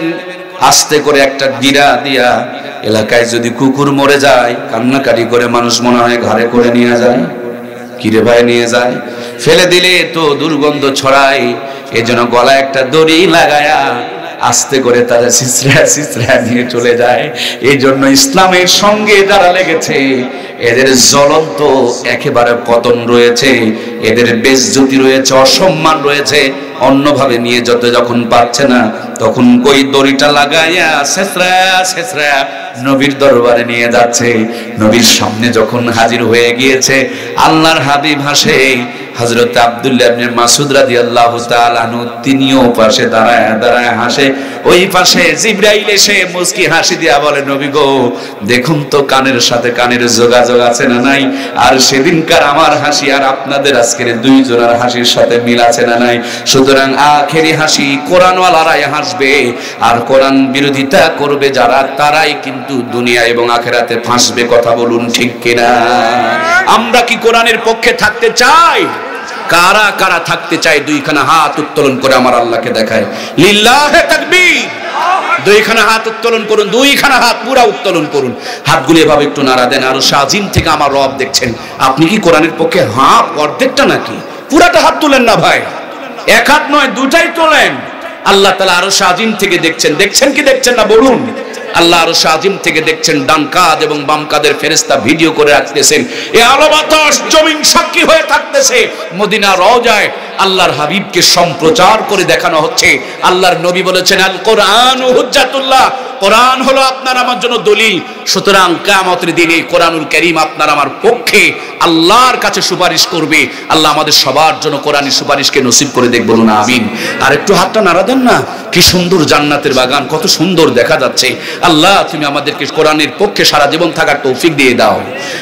আস্তে করে একটা গিরা দিয়া। এলাকায় যদি কুকুর মরে যায় কান্নাকাটি করে মানুষ মনে হয় ঘাড়ে করে নিয়ে যায়, কিরে ভাই নিয়ে যায়, ফেলে দিলে তো দুর্গন্ধ ছড়ায়, এজন্য গলায় একটা দড়ি লাগায়া আস্তে করে তারা সিসরা নিয়ে চলে যায়। এই জন্য ইসলামের সঙ্গে যারা লেগেছে এদের জ্বলন্ত একেবারে পতন রয়েছে, এদের বেজ্জতি রয়েছে, অসম্মান রয়েছে। অন্যভাবে নিয়ে যেতে যখন পারছে না তখন কই দড়িটা লাগাইয়া ছেঁচড়া নবীর দরবারে নিয়ে যাচ্ছে। নবীর সামনে যখন হাজির হয়ে গিয়েছে, আল্লাহর হাবিব হাসে, হযরত আব্দুল্লাহ ইবনে মাসউদ রাদিয়াল্লাহু তাআলা আনহু তিনিও পাশে দাঁড়ায় হাসে। ওই পাশে জিবরাইল এসে মুস্কি হাসি দিয়া বলে, নবী গো দেখুন তো কানের সাথে কানের যোগাযোগ আছে না নাই, আর সেদিনকার আমার হাসি আর আপনাদের আজকের দুই জনের হাসির সাথে মিল আছে না নাই। সুতরাং আখেরি হাসি কোরআনওয়ালারাই হাসবে, আর কোরআন বিরোধিতা করবে যারা, তারাই কিন্তু দুনিয়া এবং আখিরাতে ফাঁসবে, কথা বলুন ঠিক কিনা? আমরা কি কোরআনের পক্ষে থাকতে চাই? কারা কারা থাকতে চাই দুইখানা হাত উত্তোলন করে আমার আল্লাহকে দেখায়। লিল্লাহে তাকবীর। দুইখানা হাত উত্তোলন করুন, দুইখানা হাত পুরা উত্তোলন করুন, হাতগুলো এভাবে একটু নাড়া দেন। আর আজিম থেকে আমার রব দেখছেন। আপনি কি কোরআনের পক্ষে? হ্যাঁ, অর্ধেকটা নাকি? পুরাটা হাত তুলেন না ভাই, এক হাত নয়, দুটাই তোলেন। আল্লাহ তাআলা আরশ আজিম থেকে দেখছেন। দেখছেন কি দেখছেন না বলুন? আল্লাহ আরশ আজিম থেকে দেখছেন। ডান কাঁধ এবং বাম কাঁধের ফেরেশতা ভিডিও করে রাখতেছেন। এই আলো বাতাস জমিন সাক্ষী হয়ে থাকতেছে। মদিনা রওজায় আল্লাহর হাবিবকে সম্প্রচার করে দেখানো হচ্ছে। আল্লাহর নবী বলেছেন, আল কোরআন হুজ্জাতুল্লাহ, কোরআন হলো আপনার আমার জন্য দলিল। সুতরাং কিয়ামতের দিনে কোরআনুল কারীম আপনার আমার পক্ষে আল্লাহর কাছে সুপারিশ করবে। আল্লাহ আমাদের সবার জন্য কোরআনের সুপারিশকে নসিব করে দেখ, বলুন আমিন। আর একটু হাতটা নাড়া দেন না। কি সুন্দর জান্নাতের বাগান, কত সুন্দর দেখা যাচ্ছে। আল্লাহ তুমি আমাদেরকে কোরআনের পক্ষে সারা জীবন থাকার তৌফিক দিয়ে দাও।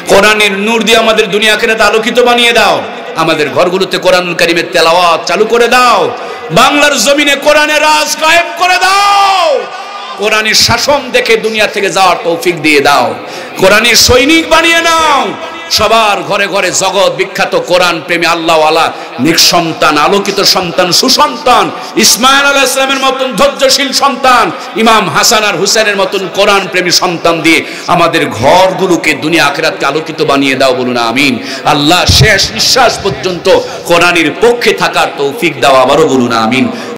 কোরআনের নূর দিয়ে আমাদের দুনিয়া আখিরাত আলোকিত বানিয়ে দাও। আমাদের ঘরগুলোতে কোরআনুল কারীমের তেলাওয়াত চালু করে দাও। বাংলার জমিনে কোরআনের রাজ কায়েম করে দাও। কোরআনের শাসন দেখে দুনিয়া থেকে যাওয়ার তৌফিক দিয়ে দাও। কোরআনের সৈনিক বানিয়ে নাও। সবার ঘরে ঘরে জগৎ বিখ্যাত কোরআন প্রেমী আল্লাহওয়ালা নেক সন্তান, আলোকিত সন্তান, সুসন্তান, ইসমাইল আলাইহিস সালামের মতন ধৈর্যশীল সন্তান, ইমাম হাসান আর হুসেনের মতন কোরআন প্রেমী সন্তান দিয়ে আমাদের ঘরগুলোকে দুনিয়া আখিরাতকে আলোকিত বানিয়ে দাও, বলুন আমিন। আল্লাহ শেষ নিঃশ্বাস পর্যন্ত কোরআনের পক্ষে থাকার তৌফিক দাও, আবারও বলুন আমিন।